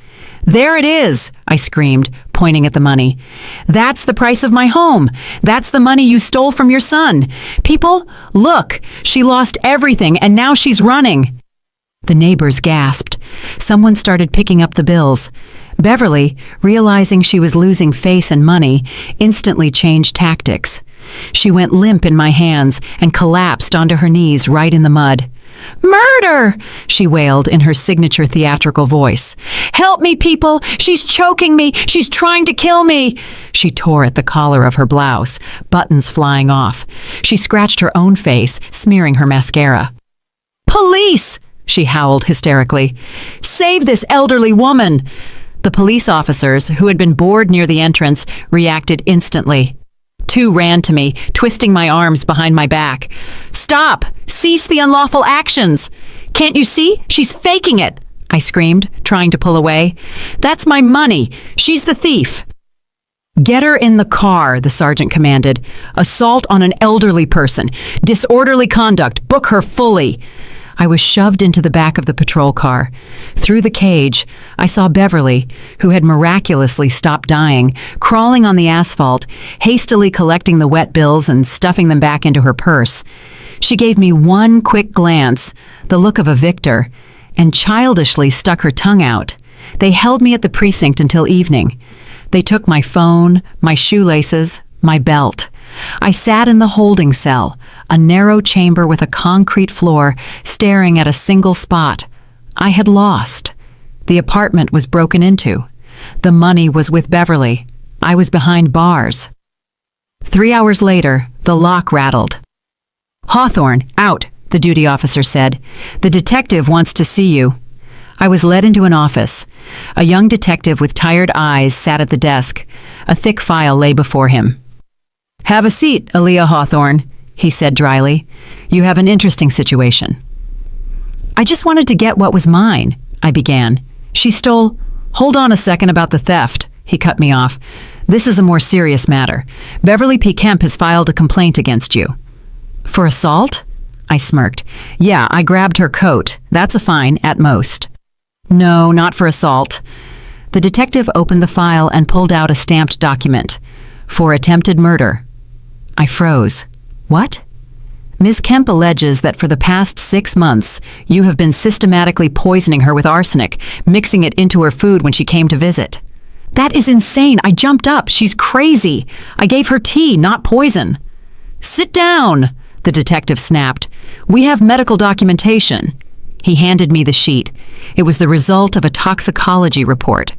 "There it is!" I screamed, pointing at the money. "That's the price of my home. That's the money you stole from your son. People, look, she lost everything, and now she's running." The neighbors gasped. Someone started picking up the bills. Beverly, realizing she was losing face and money, instantly changed tactics. She went limp in my hands and collapsed onto her knees right in the mud. "Murder!" she wailed in her signature theatrical voice. "Help me, people! She's choking me! She's trying to kill me!" She tore at the collar of her blouse, buttons flying off. She scratched her own face, smearing her mascara. "Police!" she howled hysterically. "Save this elderly woman!" The police officers, who had been bored near the entrance, reacted instantly. Two ran to me, twisting my arms behind my back. "Stop! Cease the unlawful actions! Can't you see? She's faking it!" I screamed, trying to pull away. "That's my money! She's the thief!" "Get her in the car," the sergeant commanded. "Assault on an elderly person. Disorderly conduct. Book her fully." I was shoved into the back of the patrol car. Through the cage, I saw Beverly, who had miraculously stopped dying, crawling on the asphalt, hastily collecting the wet bills and stuffing them back into her purse. She gave me one quick glance, the look of a victor, and childishly stuck her tongue out. They held me at the precinct until evening. They took my phone, my shoelaces, my belt. I sat in the holding cell, a narrow chamber with a concrete floor, staring at a single spot. I had lost. The apartment was broken into. The money was with Beverly. I was behind bars. 3 hours later, the lock rattled. "Hawthorne, out," the duty officer said. "The detective wants to see you." I was led into an office. A young detective with tired eyes sat at the desk. A thick file lay before him. "Have a seat, Aaliyah Hawthorne," he said dryly. "You have an interesting situation." "I just wanted to get what was mine," I began. "She stole—" "Hold on a second about the theft," he cut me off. "This is a more serious matter. Beverly P. Kemp has filed a complaint against you." "For assault?" I smirked. "Yeah, I grabbed her coat. That's a fine, at most." "No, not for assault." The detective opened the file and pulled out a stamped document. "For attempted murder." I froze. "What?" "Ms. Kemp alleges that for the past 6 months, you have been systematically poisoning her with arsenic, mixing it into her food when she came to visit." "That is insane. I jumped up. She's crazy. I gave her tea, not poison." "Sit down," the detective snapped. "We have medical documentation." He handed me the sheet. It was the result of a toxicology report.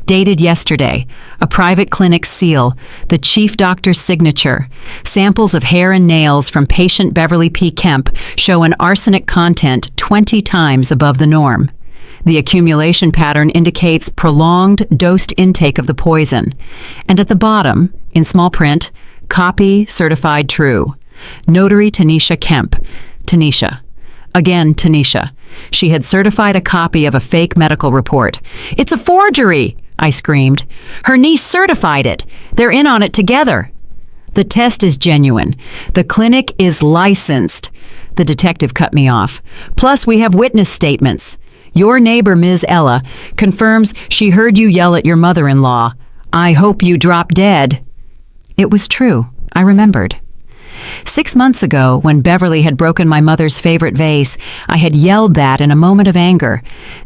Dated yesterday, a private clinic seal, the chief doctor's signature. Samples of hair and nails from patient Beverly P. Kemp show an arsenic content 20 times above the norm. The accumulation pattern indicates prolonged dosed intake of the poison. And at the bottom, in small print, copy certified true. Notary Tanisha Kemp. Tanisha. Again, Tanisha. She had certified a copy of a fake medical report. "It's a forgery!" I screamed. "Her niece certified it. They're in on it together." "The test is genuine. The clinic is licensed." The detective cut me off. "Plus, we have witness statements. Your neighbor, Ms. Ella, confirms she heard you yell at your mother-in-law. I hope you drop dead." It was true. I remembered. 6 months ago, when Beverly had broken my mother's favorite vase, I had yelled that in a moment of anger.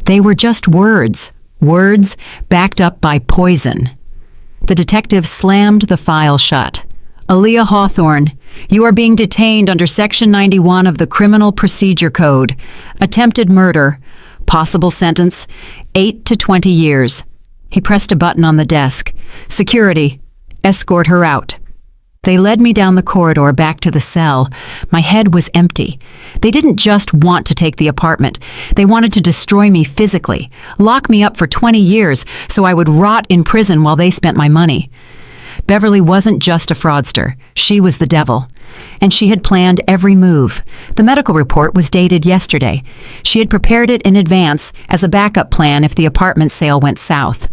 They were just words. Words backed up by poison. The detective slammed the file shut. "Aaliyah Hawthorne, you are being detained under Section 91 of the Criminal Procedure Code. Attempted murder. Possible sentence, 8 to 20 years. He pressed a button on the desk. "Security, escort her out." They led me down the corridor back to the cell. My head was empty. They didn't just want to take the apartment. They wanted to destroy me physically, lock me up for 20 years so I would rot in prison while they spent my money. Beverly wasn't just a fraudster. She was the devil. And she had planned every move. The medical report was dated yesterday. She had prepared it in advance as a backup plan if the apartment sale went south.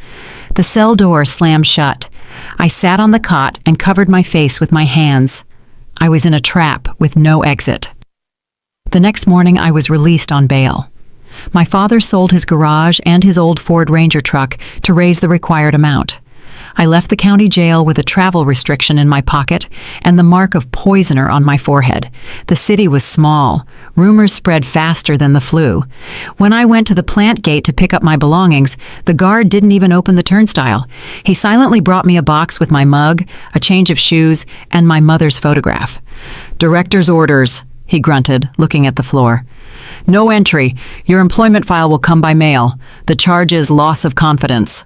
The cell door slammed shut. I sat on the cot and covered my face with my hands. I was in a trap with no exit. The next morning I was released on bail. My father sold his garage and his old Ford Ranger truck to raise the required amount. I left the county jail with a travel restriction in my pocket and the mark of poisoner on my forehead. The city was small. Rumors spread faster than the flu. When I went to the plant gate to pick up my belongings, the guard didn't even open the turnstile. He silently brought me a box with my mug, a change of shoes, and my mother's photograph. "Director's orders," he grunted, looking at the floor. "No entry. Your employment file will come by mail. The charge is loss of confidence."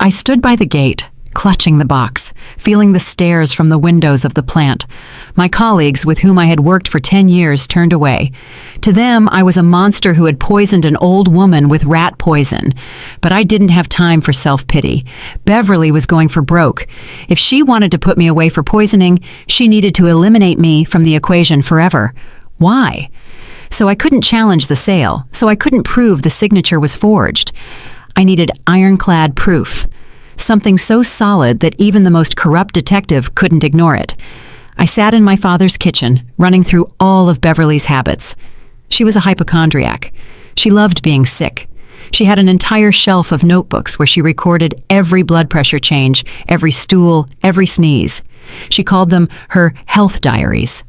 I stood by the gate, clutching the box, feeling the stares from the windows of the plant. My colleagues, with whom I had worked for 10 years, turned away. To them, I was a monster who had poisoned an old woman with rat poison. But I didn't have time for self-pity. Beverly was going for broke. If she wanted to put me away for poisoning, she needed to eliminate me from the equation forever. Why? So I couldn't challenge the sale, so I couldn't prove the signature was forged. I needed ironclad proof, something so solid that even the most corrupt detective couldn't ignore it. I sat in my father's kitchen, running through all of Beverly's habits. She was a hypochondriac. She loved being sick. She had an entire shelf of notebooks where she recorded every blood pressure change, every stool, every sneeze. She called them her health diaries.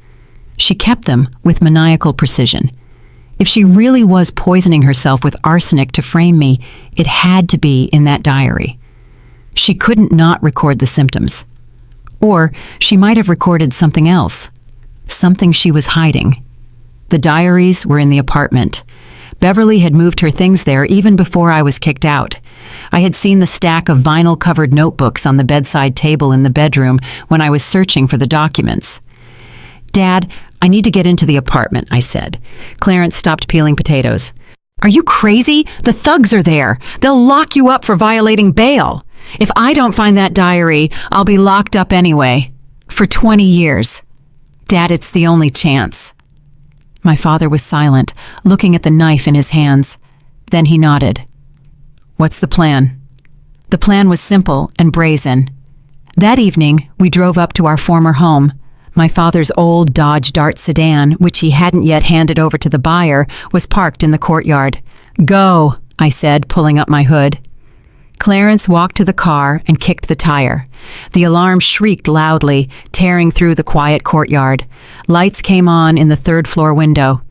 She kept them with maniacal precision. If she really was poisoning herself with arsenic to frame me, it had to be in that diary. She couldn't not record the symptoms. Or she might have recorded something else, something she was hiding. The diaries were in the apartment. Beverly had moved her things there even before I was kicked out. I had seen the stack of vinyl-covered notebooks on the bedside table in the bedroom when I was searching for the documents. "Dad, I need to get into the apartment," I said. Clarence stopped peeling potatoes. "Are you crazy? The thugs are there. They'll lock you up for violating bail. If I don't find that diary, I'll be locked up anyway. For 20 years. Dad, it's the only chance." My father was silent, looking at the knife in his hands. Then he nodded. "What's the plan?" The plan was simple and brazen. That evening, we drove up to our former home. My father's old Dodge Dart sedan, which he hadn't yet handed over to the buyer, was parked in the courtyard. "Go," I said, pulling up my hood. Clarence walked to the car and kicked the tire. The alarm shrieked loudly, tearing through the quiet courtyard. Lights came on in the third-floor window.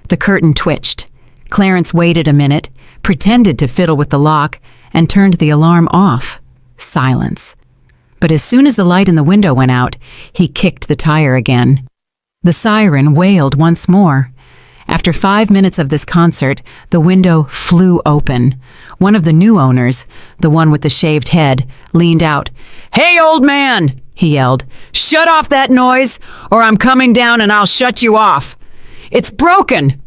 The curtain twitched. Clarence waited a minute, pretended to fiddle with the lock, and turned the alarm off. Silence. But as soon as the light in the window went out, he kicked the tire again. The siren wailed once more. After 5 minutes of this concert, the window flew open. One of the new owners, the one with the shaved head, leaned out. "Hey, old man!" he yelled. "Shut off that noise, or I'm coming down and I'll shut you off. It's broken!"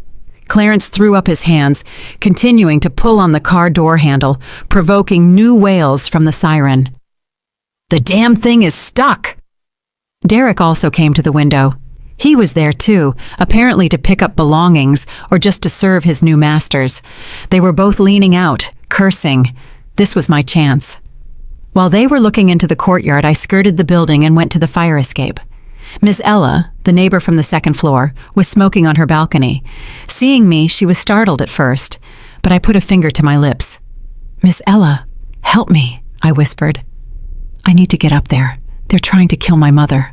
Clarence threw up his hands, continuing to pull on the car door handle, provoking new wails from the siren. "The damn thing is stuck!" Derek also came to the window. He was there too, apparently to pick up belongings or just to serve his new masters. They were both leaning out, cursing. This was my chance. While they were looking into the courtyard, I skirted the building and went to the fire escape. Miss Ella, the neighbor from the second floor, was smoking on her balcony. Seeing me, she was startled at first, but I put a finger to my lips. "Miss Ella, help me," I whispered. "I need to get up there. They're trying to kill my mother."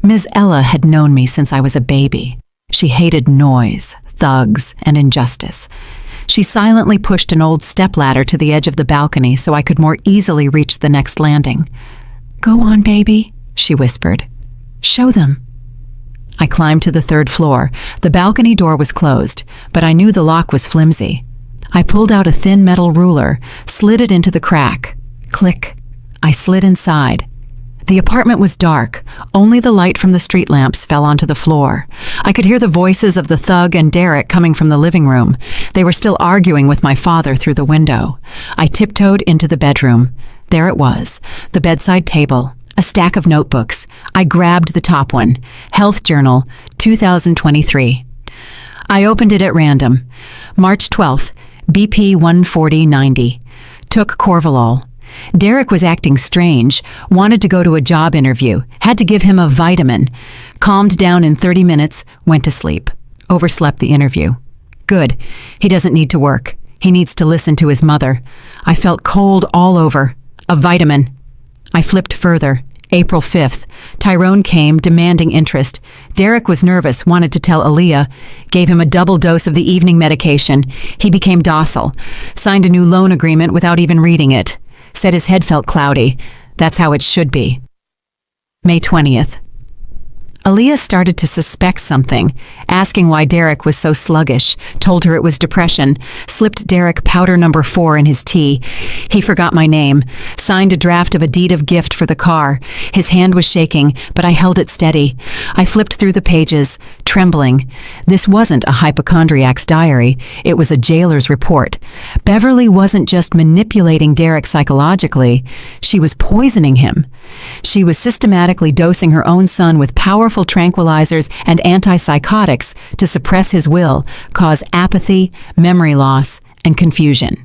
Miss Ella had known me since I was a baby. She hated noise, thugs, and injustice. She silently pushed an old stepladder to the edge of the balcony so I could more easily reach the next landing. "Go on, baby," she whispered. "Show them." I climbed to the third floor. The balcony door was closed, but I knew the lock was flimsy. I pulled out a thin metal ruler, slid it into the crack. Click. I slid inside. The apartment was dark. Only the light from the street lamps fell onto the floor. I could hear the voices of the thug and Derek coming from the living room. They were still arguing with my father through the window. I tiptoed into the bedroom. There it was, the bedside table, a stack of notebooks. I grabbed the top one, Health Journal, 2023. I opened it at random. March 12th, BP 140/90. Took Corvalol. Derek was acting strange, wanted to go to a job interview, had to give him a vitamin. Calmed down in 30 minutes, went to sleep. Overslept the interview. Good. He doesn't need to work. He needs to listen to his mother. I felt cold all over. A vitamin. I flipped further. April 5th. Tyrone came, demanding interest. Derek was nervous, wanted to tell Aaliyah. Gave him a double dose of the evening medication. He became docile. Signed a new loan agreement without even reading it. Said his head felt cloudy. That's how it should be. May 20th. Aaliyah started to suspect something, asking why Derek was so sluggish, told her it was depression, slipped Derek powder number 4 in his tea. He forgot my name, signed a draft of a deed of gift for the car. His hand was shaking, but I held it steady. I flipped through the pages, trembling. This wasn't a hypochondriac's diary, it was a jailer's report. Beverly wasn't just manipulating Derek psychologically, she was poisoning him. She was systematically dosing her own son with powerful tranquilizers and antipsychotics to suppress his will, cause apathy, memory loss, and confusion.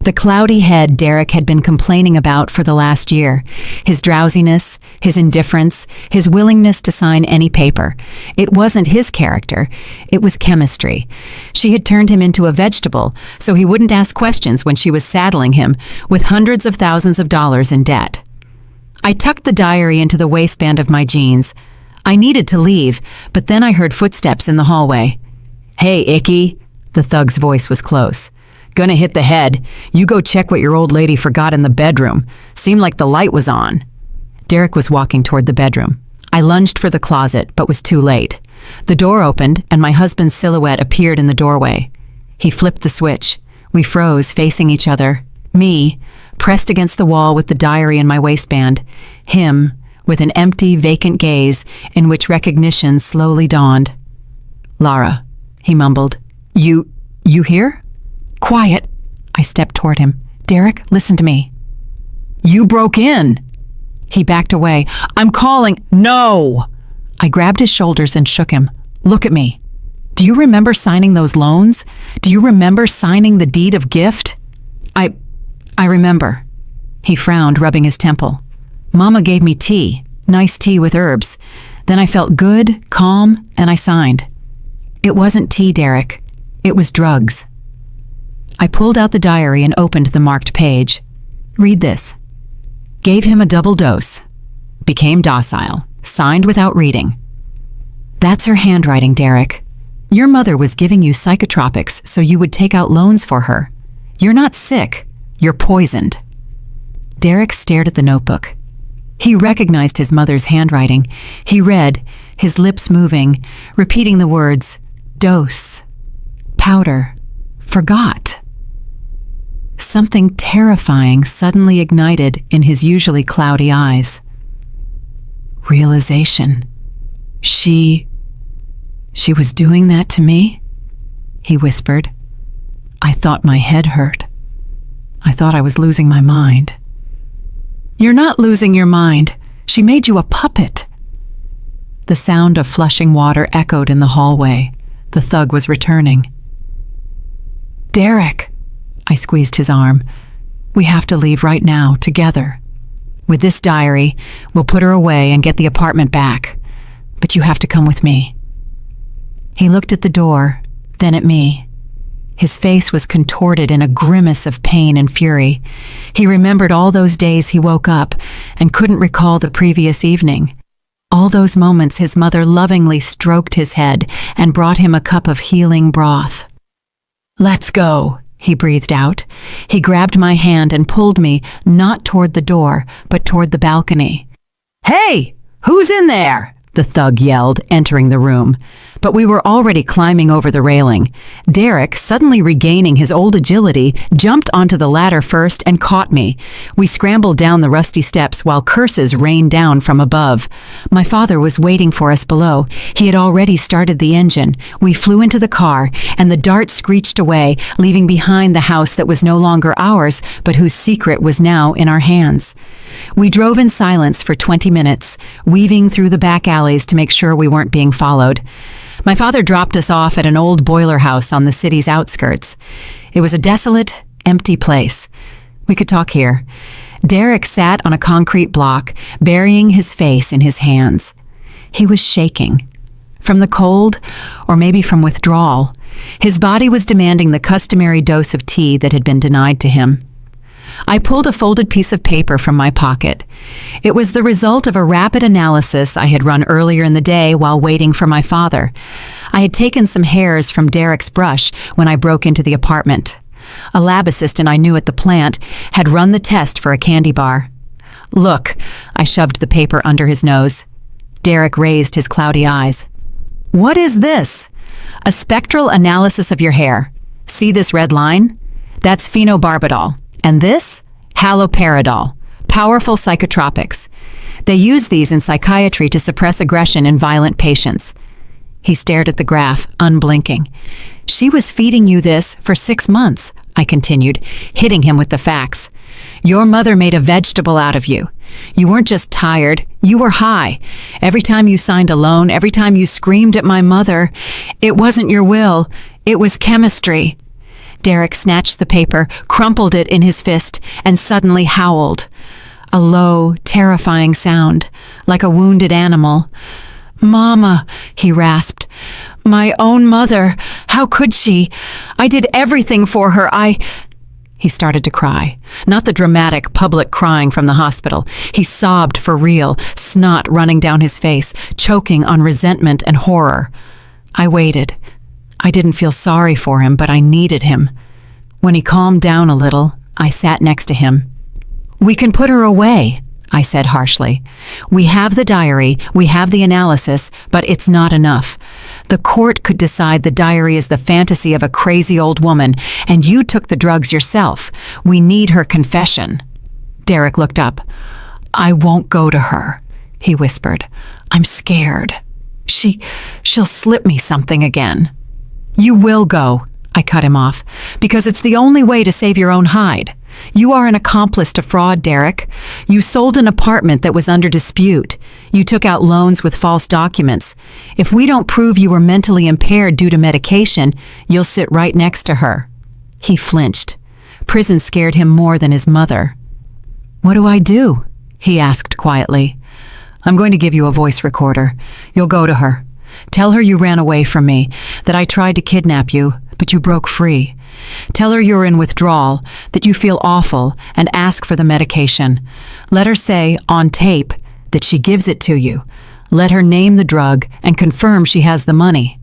The cloudy head Derek had been complaining about for the last year, his drowsiness, his indifference, his willingness to sign any paper. It wasn't his character, it was chemistry. She had turned him into a vegetable, so he wouldn't ask questions when she was saddling him with hundreds of thousands of dollars in debt. I tucked the diary into the waistband of my jeans. I needed to leave, but then I heard footsteps in the hallway. "Hey, Icky," the thug's voice was close. "Gonna hit the head. You go check what your old lady forgot in the bedroom. Seemed like the light was on." Derek was walking toward the bedroom. I lunged for the closet, but was too late. The door opened, and my husband's silhouette appeared in the doorway. He flipped the switch. We froze, facing each other. Me, pressed against the wall with the diary in my waistband. Him, with an empty, vacant gaze in which recognition slowly dawned. "Lara," he mumbled. You here?" "Quiet." I stepped toward him. "Derek, listen to me." "You broke in." He backed away. "I'm calling." "No!" I grabbed his shoulders and shook him. "Look at me. Do you remember signing those loans? Do you remember signing the deed of gift?" I remember. He frowned, rubbing his temple. "Mama gave me tea, nice tea with herbs. Then I felt good, calm, and I signed. It wasn't tea, Derek. It was drugs." I pulled out the diary and opened the marked page. "Read this. Gave him a double dose. Became docile. Signed without reading." That's her handwriting, Derek. Your mother was giving you psychotropics so you would take out loans for her. You're not sick. You're poisoned. Derek stared at the notebook. He recognized his mother's handwriting. He read, his lips moving, repeating the words, Dose. Powder. Forgot. Something terrifying suddenly ignited in his usually cloudy eyes. Realization. She was doing that to me? He whispered. I thought my head hurt. I thought I was losing my mind. You're not losing your mind. She made you a puppet. The sound of flushing water echoed in the hallway. The thug was returning. Derek, I squeezed his arm. We have to leave right now, together. With this diary, we'll put her away and get the apartment back. But you have to come with me. He looked at the door, then at me. His face was contorted in a grimace of pain and fury. He remembered all those days he woke up and couldn't recall the previous evening. All those moments his mother lovingly stroked his head and brought him a cup of healing broth. Let's go, he breathed out. He grabbed my hand and pulled me not toward the door, but toward the balcony. Hey, who's in there? The thug yelled, entering the room. But we were already climbing over the railing. Derek, suddenly regaining his old agility, jumped onto the ladder first and caught me. We scrambled down the rusty steps while curses rained down from above. My father was waiting for us below. He had already started the engine. We flew into the car, and the dart screeched away, leaving behind the house that was no longer ours, but whose secret was now in our hands. We drove in silence for 20 minutes, weaving through the back alleys to make sure we weren't being followed. My father dropped us off at an old boiler house on the city's outskirts. It was a desolate, empty place. We could talk here. Derek sat on a concrete block, burying his face in his hands. He was shaking. From the cold, or maybe from withdrawal. His body was demanding the customary dose of tea that had been denied to him. I pulled a folded piece of paper from my pocket. It was the result of a rapid analysis I had run earlier in the day while waiting for my father. I had taken some hairs from Derek's brush when I broke into the apartment. A lab assistant I knew at the plant had run the test for a candy bar. Look, I shoved the paper under his nose. Derek raised his cloudy eyes. What is this? A spectral analysis of your hair. See this red line? That's phenobarbital. And this? Haloperidol, powerful psychotropics. They use these in psychiatry to suppress aggression in violent patients. He stared at the graph, unblinking. She was feeding you this for 6 months, I continued, hitting him with the facts. Your mother made a vegetable out of you. You weren't just tired, you were high. Every time you signed a loan, every time you screamed at my mother, it wasn't your will, it was chemistry. Derek snatched the paper, crumpled it in his fist, and suddenly howled. A low, terrifying sound, like a wounded animal. Mama, he rasped. My own mother. How could she? I did everything for her. He started to cry. Not the dramatic, public crying from the hospital. He sobbed for real, snot running down his face, choking on resentment and horror. I waited. I didn't feel sorry for him, but I needed him. When he calmed down a little, I sat next to him. We can put her away, I said harshly. We have the diary, we have the analysis, but it's not enough. The court could decide the diary is the fantasy of a crazy old woman, and you took the drugs yourself. We need her confession. Derek looked up. I won't go to her, he whispered. I'm scared. She'll slip me something again. You will go, I cut him off, because it's the only way to save your own hide. You are an accomplice to fraud, Derek. You sold an apartment that was under dispute. You took out loans with false documents. If we don't prove you were mentally impaired due to medication, you'll sit right next to her. He flinched. Prison scared him more than his mother. What do I do? He asked quietly. I'm going to give you a voice recorder. You'll go to her. Tell her you ran away from me, that I tried to kidnap you, but you broke free. Tell her you're in withdrawal, that you feel awful, and ask for the medication. Let her say, on tape, that she gives it to you. Let her name the drug and confirm she has the money.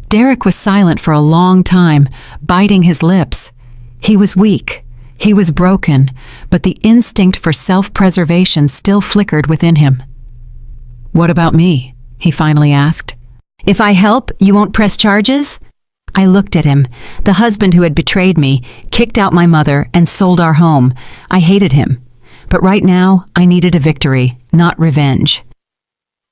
Derek was silent for a long time, biting his lips. He was weak. He was broken, but the instinct for self-preservation still flickered within him. What about me? He finally asked. If I help, you won't press charges? I looked at him. The husband who had betrayed me, kicked out my mother, and sold our home. I hated him. But right now, I needed a victory, not revenge.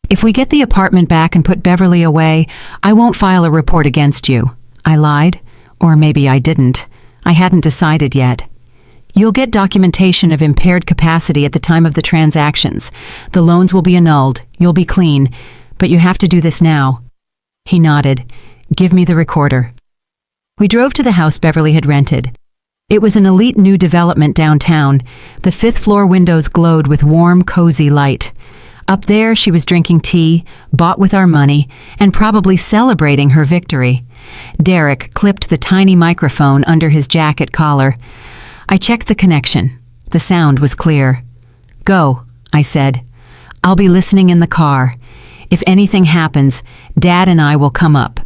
If we get the apartment back and put Beverly away, I won't file a report against you. I lied, or maybe I didn't. I hadn't decided yet. You'll get documentation of impaired capacity at the time of the transactions. The loans will be annulled. You'll be clean. But you have to do this now. He nodded. Give me the recorder. We drove to the house Beverly had rented. It was an elite new development downtown. The 5th floor windows glowed with warm, cozy light. Up there, she was drinking tea, bought with our money, and probably celebrating her victory. Derek clipped the tiny microphone under his jacket collar. I checked the connection. The sound was clear. Go, I said. I'll be listening in the car. If anything happens, Dad and I will come up.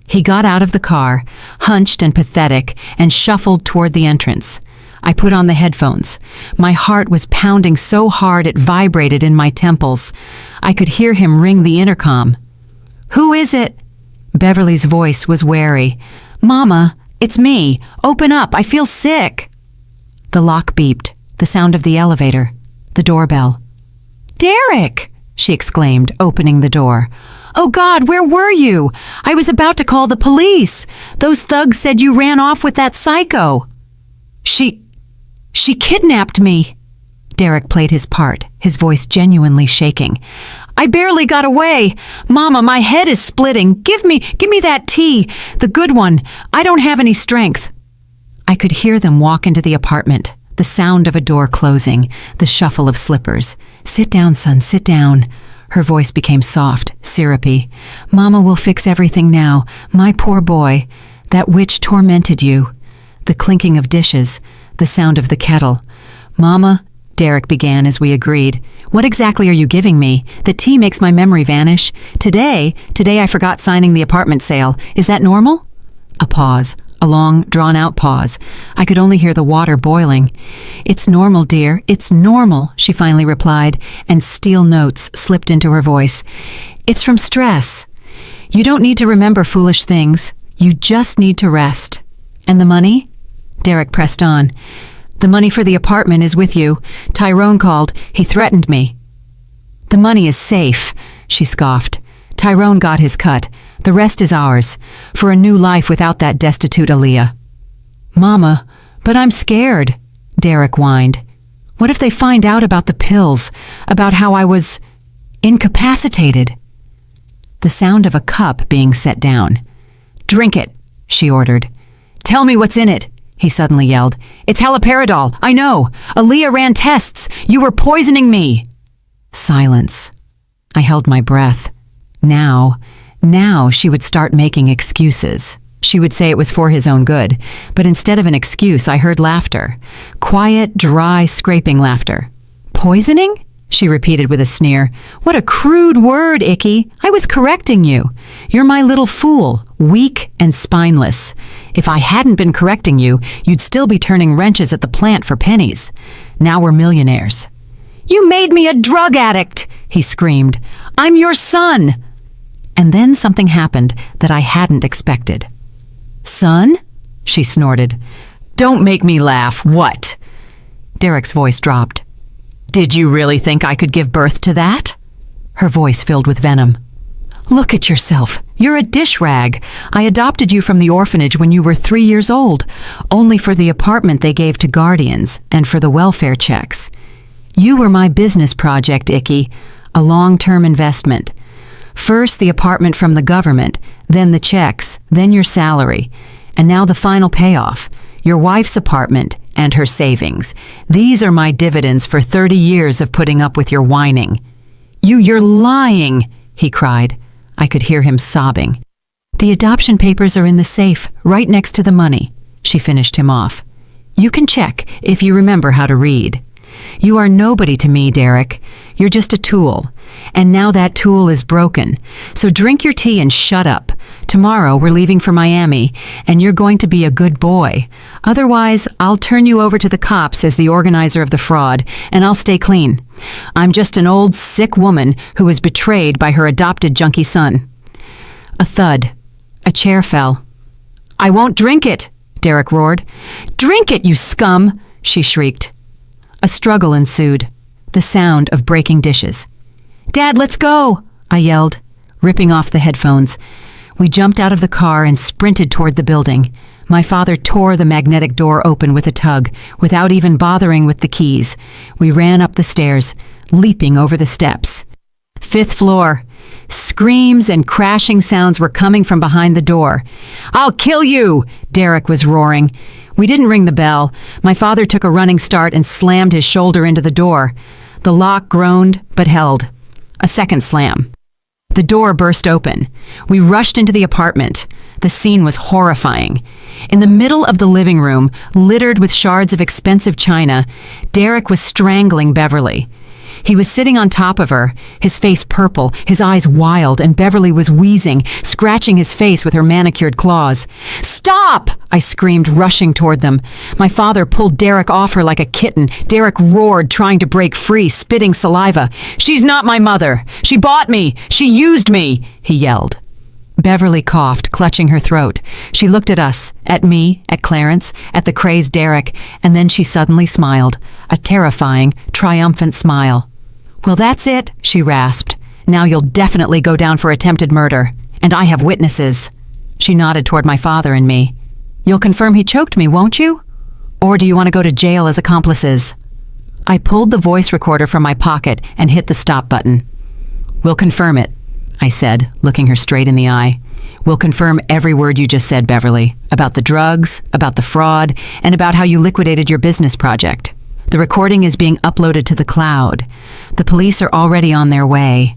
He got out of the car, hunched and pathetic, and shuffled toward the entrance. I put on the headphones. My heart was pounding so hard it vibrated in my temples. I could hear him ring the intercom. Who is it? Beverly's voice was wary. Mama, it's me. Open up. I feel sick. The lock beeped. The sound of the elevator. The doorbell. Derek! She exclaimed, opening the door. Oh God, where were you? I was about to call the police. Those thugs said you ran off with that psycho. She kidnapped me. Derek played his part, his voice genuinely shaking. I barely got away. Mama, my head is splitting. Give me that tea. The good one. I don't have any strength. I could hear them walk into the apartment, the sound of a door closing, the shuffle of slippers. Sit down, son, sit down. Her voice became soft, syrupy. Mama will fix everything now. My poor boy. That witch tormented you. The clinking of dishes, the sound of the kettle. Mama, Derek began as we agreed. What exactly are you giving me? The tea makes my memory vanish. Today I forgot signing the apartment sale. Is that normal? A pause. A long, drawn-out pause. I could only hear the water boiling. It's normal, dear. It's normal, she finally replied, and steel notes slipped into her voice. It's from stress. You don't need to remember foolish things. You just need to rest. And the money? Derek pressed on. The money for the apartment is with you. Tyrone called. He threatened me. The money is safe, she scoffed. Tyrone got his cut. The rest is ours, for a new life without that destitute Aaliyah. Mama, but I'm scared, Derek whined. What if they find out about the pills, about how I was incapacitated? The sound of a cup being set down. Drink it, she ordered. Tell me what's in it, he suddenly yelled. It's haloperidol, I know. Aaliyah ran tests. You were poisoning me. Silence. I held my breath. Now she would start making excuses. She would say it was for his own good, but instead of an excuse, I heard laughter. Quiet, dry, scraping laughter. Poisoning? She repeated with a sneer. What a crude word, Icky. I was correcting you. You're my little fool, weak and spineless. If I hadn't been correcting you, you'd still be turning wrenches at the plant for pennies. Now we're millionaires. You made me a drug addict, he screamed. I'm your son. And then something happened that I hadn't expected. Son? She snorted. Don't make me laugh. What? Derek's voice dropped. Did you really think I could give birth to that? Her voice filled with venom. Look at yourself. You're a dish rag. I adopted you from the orphanage when you were 3 years old, only for the apartment they gave to guardians and for the welfare checks. You were my business project, Icky, a long-term investment. First the apartment from the government, then the checks, then your salary, and now the final payoff, your wife's apartment and her savings. These are my dividends for 30 years of putting up with your whining. You're lying, he cried. I could hear him sobbing. The adoption papers are in the safe, right next to the money, she finished him off. You can check if you remember how to read. You are nobody to me, Derek. You're just a tool. And now that tool is broken. So drink your tea and shut up. Tomorrow we're leaving for Miami, and you're going to be a good boy. Otherwise, I'll turn you over to the cops as the organizer of the fraud, and I'll stay clean. I'm just an old, sick woman who was betrayed by her adopted junkie son. A thud. A chair fell. "I won't drink it," Derek roared. "Drink it, you scum!" she shrieked. A struggle ensued, the sound of breaking dishes. "Dad, let's go!" I yelled, ripping off the headphones. We jumped out of the car and sprinted toward the building. My father tore the magnetic door open with a tug, without even bothering with the keys. We ran up the stairs, leaping over the steps. 5th floor. Screams and crashing sounds were coming from behind the door. "I'll kill you!" Derek was roaring. We didn't ring the bell. My father took a running start and slammed his shoulder into the door. The lock groaned, but held. A second slam. The door burst open. We rushed into the apartment. The scene was horrifying. In the middle of the living room, littered with shards of expensive china, Derek was strangling Beverly. He was sitting on top of her, his face purple, his eyes wild, and Beverly was wheezing, scratching his face with her manicured claws. "Stop!" I screamed, rushing toward them. My father pulled Derek off her like a kitten. Derek roared, trying to break free, spitting saliva. "She's not my mother! She bought me! She used me!" he yelled. Beverly coughed, clutching her throat. She looked at us, at me, at Clarence, at the crazed Derek, and then she suddenly smiled, a terrifying, triumphant smile. "Well, that's it," she rasped. "Now you'll definitely go down for attempted murder. And I have witnesses." She nodded toward my father and me. "You'll confirm he choked me, won't you? Or do you want to go to jail as accomplices?" I pulled the voice recorder from my pocket and hit the stop button. "We'll confirm it," I said, looking her straight in the eye. "We'll confirm every word you just said, Beverly, about the drugs, about the fraud, and about how you liquidated your business project. The recording is being uploaded to the cloud. The police are already on their way."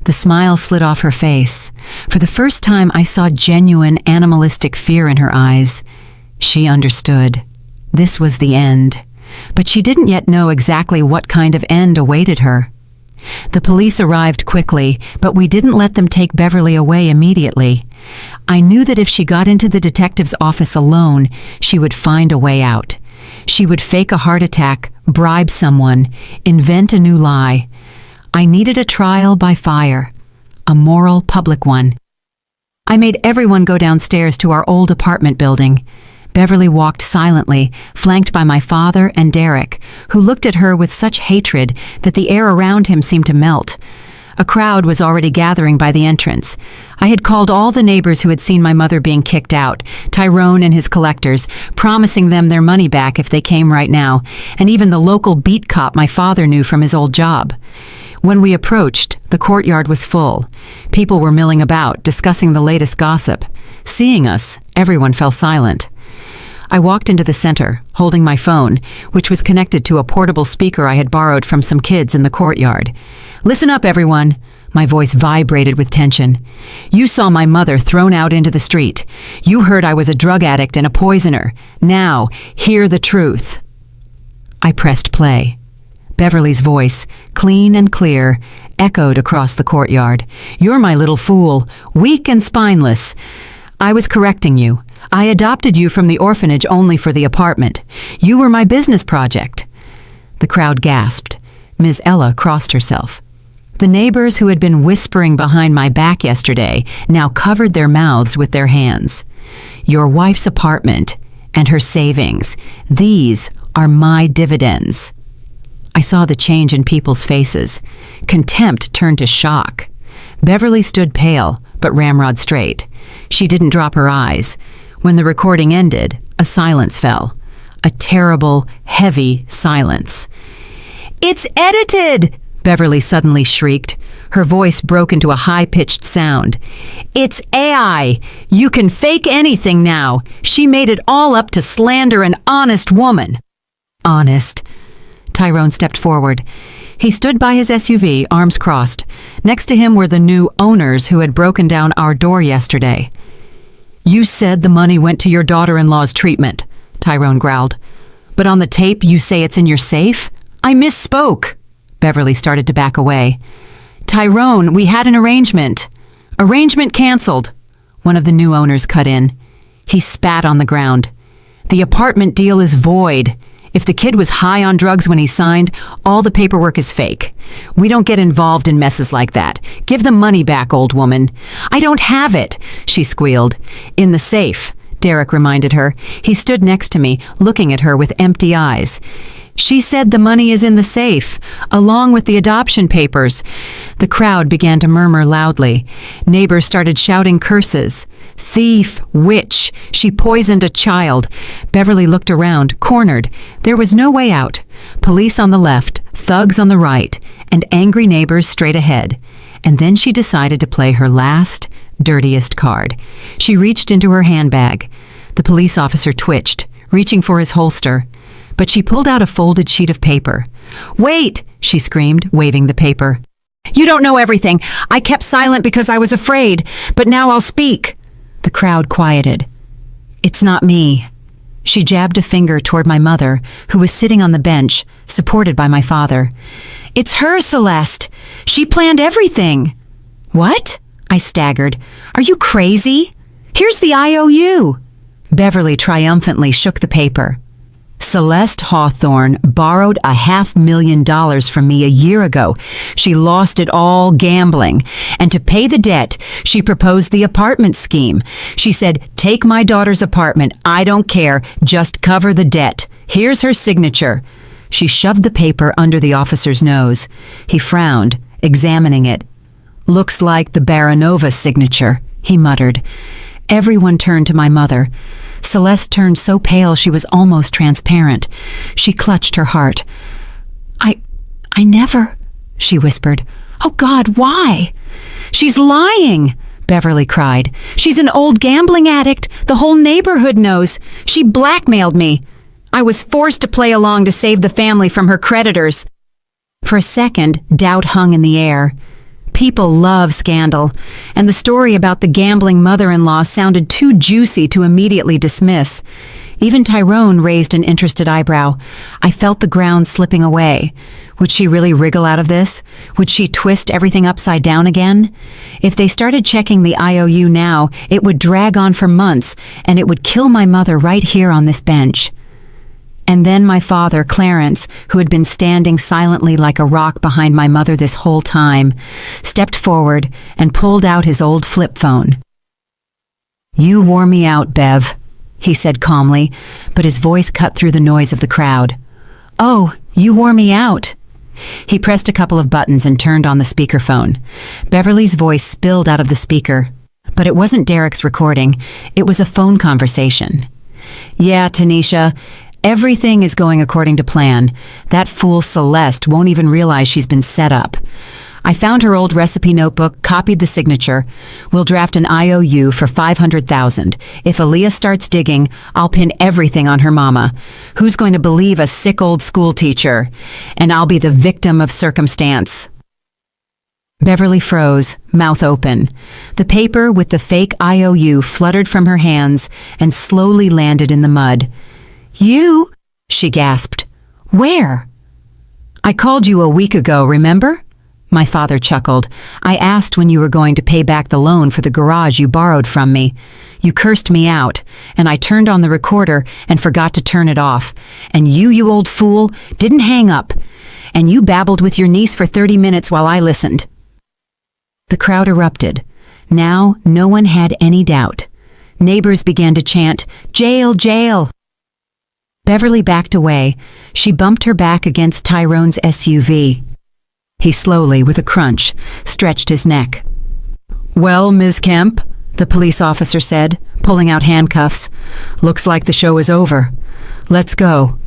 The smile slid off her face. For the first time, I saw genuine animalistic fear in her eyes. She understood. This was the end. But she didn't yet know exactly what kind of end awaited her. The police arrived quickly, but we didn't let them take Beverly away immediately. I knew that if she got into the detective's office alone, she would find a way out. She would fake a heart attack, bribe someone, invent a new lie. I needed a trial by fire, a moral public one. I made everyone go downstairs to our old apartment building. Beverly walked silently, flanked by my father and Derek, who looked at her with such hatred that the air around him seemed to melt. A crowd was already gathering by the entrance. I had called all the neighbors who had seen my mother being kicked out, Tyrone and his collectors, promising them their money back if they came right now, and even the local beat cop my father knew from his old job. When we approached, the courtyard was full. People were milling about, discussing the latest gossip. Seeing us, everyone fell silent. I walked into the center, holding my phone, which was connected to a portable speaker I had borrowed from some kids in the courtyard. "Listen up, everyone." My voice vibrated with tension. "You saw my mother thrown out into the street. You heard I was a drug addict and a poisoner. Now, hear the truth." I pressed play. Beverly's voice, clean and clear, echoed across the courtyard. "You're my little fool, weak and spineless. I was correcting you. I adopted you from the orphanage only for the apartment. You were my business project." The crowd gasped. Ms. Ella crossed herself. The neighbors who had been whispering behind my back yesterday now covered their mouths with their hands. "Your wife's apartment and her savings. These are my dividends." I saw the change in people's faces. Contempt turned to shock. Beverly stood pale, but ramrod straight. She didn't drop her eyes. When the recording ended, a silence fell. A terrible, heavy silence. "It's edited!" Beverly suddenly shrieked. Her voice broke into a high-pitched sound. "It's AI! You can fake anything now! She made it all up to slander an honest woman!" "Honest?" Tyrone stepped forward. He stood by his SUV, arms crossed. Next to him were the new owners who had broken down our door yesterday. "You said the money went to your daughter-in-law's treatment," Tyrone growled. "But on the tape you say it's in your safe? I misspoke." Beverly started to back away. "Tyrone, we had an arrangement." "Arrangement canceled." One of the new owners cut in. He spat on the ground. "The apartment deal is void. If the kid was high on drugs when he signed, all the paperwork is fake. We don't get involved in messes like that. Give the money back, old woman." "I don't have it," she squealed. "In the safe," Derek reminded her. He stood next to me, looking at her with empty eyes. "She said the money is in the safe, along with the adoption papers." The crowd began to murmur loudly. Neighbors started shouting curses. "Thief! Witch! She poisoned a child!" Beverly looked around, cornered. There was no way out. Police on the left, thugs on the right, and angry neighbors straight ahead. And then she decided to play her last, dirtiest card. She reached into her handbag. The police officer twitched, reaching for his holster. But she pulled out a folded sheet of paper. "Wait!" she screamed, waving the paper. "You don't know everything. I kept silent because I was afraid, but now I'll speak." The crowd quieted. "It's not me." She jabbed a finger toward my mother, who was sitting on the bench, supported by my father. "It's her, Celeste. She planned everything." "What?" I staggered. "Are you crazy? Here's the IOU." Beverly triumphantly shook the paper. "Celeste Hawthorne borrowed $500,000 from me a year ago. She lost it all gambling. And to pay the debt, she proposed the apartment scheme. She said, 'Take my daughter's apartment. I don't care. Just cover the debt. Here's her signature.'" She shoved the paper under the officer's nose. He frowned, examining it. "Looks like the Baranova signature," he muttered. Everyone turned to my mother. Celeste turned so pale she was almost transparent. She clutched her heart. I never," she whispered. "Oh God, why?" "She's lying," Beverly cried. "She's an old gambling addict. The whole neighborhood knows. She blackmailed me. I was forced to play along to save the family from her creditors." For a second, doubt hung in the air. People love scandal, and the story about the gambling mother-in-law sounded too juicy to immediately dismiss. Even Tyrone raised an interested eyebrow. I felt the ground slipping away. Would she really wriggle out of this? Would she twist everything upside down again? If they started checking the IOU now, it would drag on for months, and it would kill my mother right here on this bench. And then my father, Clarence, who had been standing silently like a rock behind my mother this whole time, stepped forward and pulled out his old flip phone. "You wore me out, Bev," he said calmly, but his voice cut through the noise of the crowd. "Oh, you wore me out." He pressed a couple of buttons and turned on the speakerphone. Beverly's voice spilled out of the speaker, but it wasn't Derek's recording. It was a phone conversation. "Yeah, Tanisha, everything is going according to plan. That fool Celeste won't even realize she's been set up. I found her old recipe notebook, copied the signature. We'll draft an IOU for $500,000. If Aaliyah starts digging, I'll pin everything on her mama. Who's going to believe a sick old school teacher? And I'll be the victim of circumstance." Beverly froze, mouth open. The paper with the fake IOU fluttered from her hands and slowly landed in the mud. "You?" she gasped. "Where?" "I called you a week ago, remember?" My father chuckled. "I asked when you were going to pay back the loan for the garage you borrowed from me. You cursed me out, and I turned on the recorder and forgot to turn it off. And you old fool, didn't hang up. And you babbled with your niece for 30 minutes while I listened." The crowd erupted. Now no one had any doubt. Neighbors began to chant, "Jail, jail!" Beverly backed away. She bumped her back against Tyrone's SUV. He slowly, with a crunch, stretched his neck. "Well, Ms. Kemp," the police officer said, pulling out handcuffs. "Looks like the show is over. Let's go."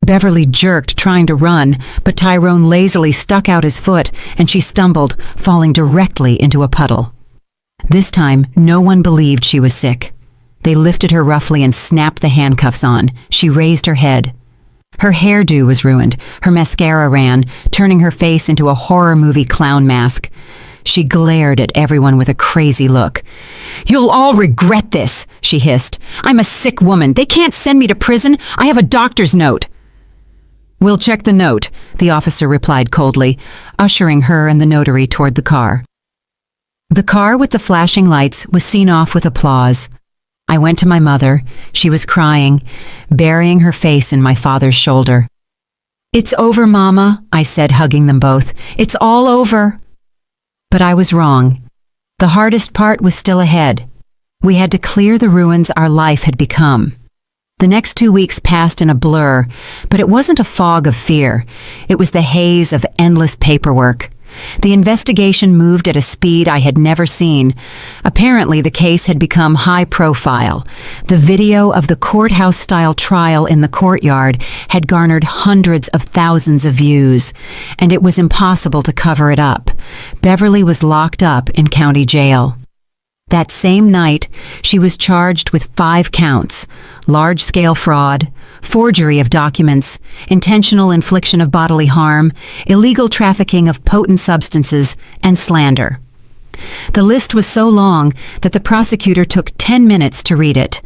Beverly jerked, trying to run, but Tyrone lazily stuck out his foot, and she stumbled, falling directly into a puddle. This time, no one believed she was sick. They lifted her roughly and snapped the handcuffs on. She raised her head. Her hairdo was ruined. Her mascara ran, turning her face into a horror movie clown mask. She glared at everyone with a crazy look. "You'll all regret this," she hissed. "I'm a sick woman. They can't send me to prison. I have a doctor's note." "We'll check the note," the officer replied coldly, ushering her and the notary toward the car. The car with the flashing lights was seen off with applause. I went to my mother. She was crying, burying her face in my father's shoulder. "It's over, Mama," I said, hugging them both. "It's all over." But I was wrong. The hardest part was still ahead. We had to clear the ruins our life had become. The next 2 weeks passed in a blur, but it wasn't a fog of fear. It was the haze of endless paperwork. The investigation moved at a speed I had never seen. Apparently, the case had become high profile. The video of the courthouse-style trial in the courtyard had garnered hundreds of thousands of views, and it was impossible to cover it up. Beverly was locked up in county jail. That same night, she was charged with 5 counts: large-scale fraud, forgery of documents, intentional infliction of bodily harm, illegal trafficking of potent substances, and slander. The list was so long that the prosecutor took 10 minutes to read it.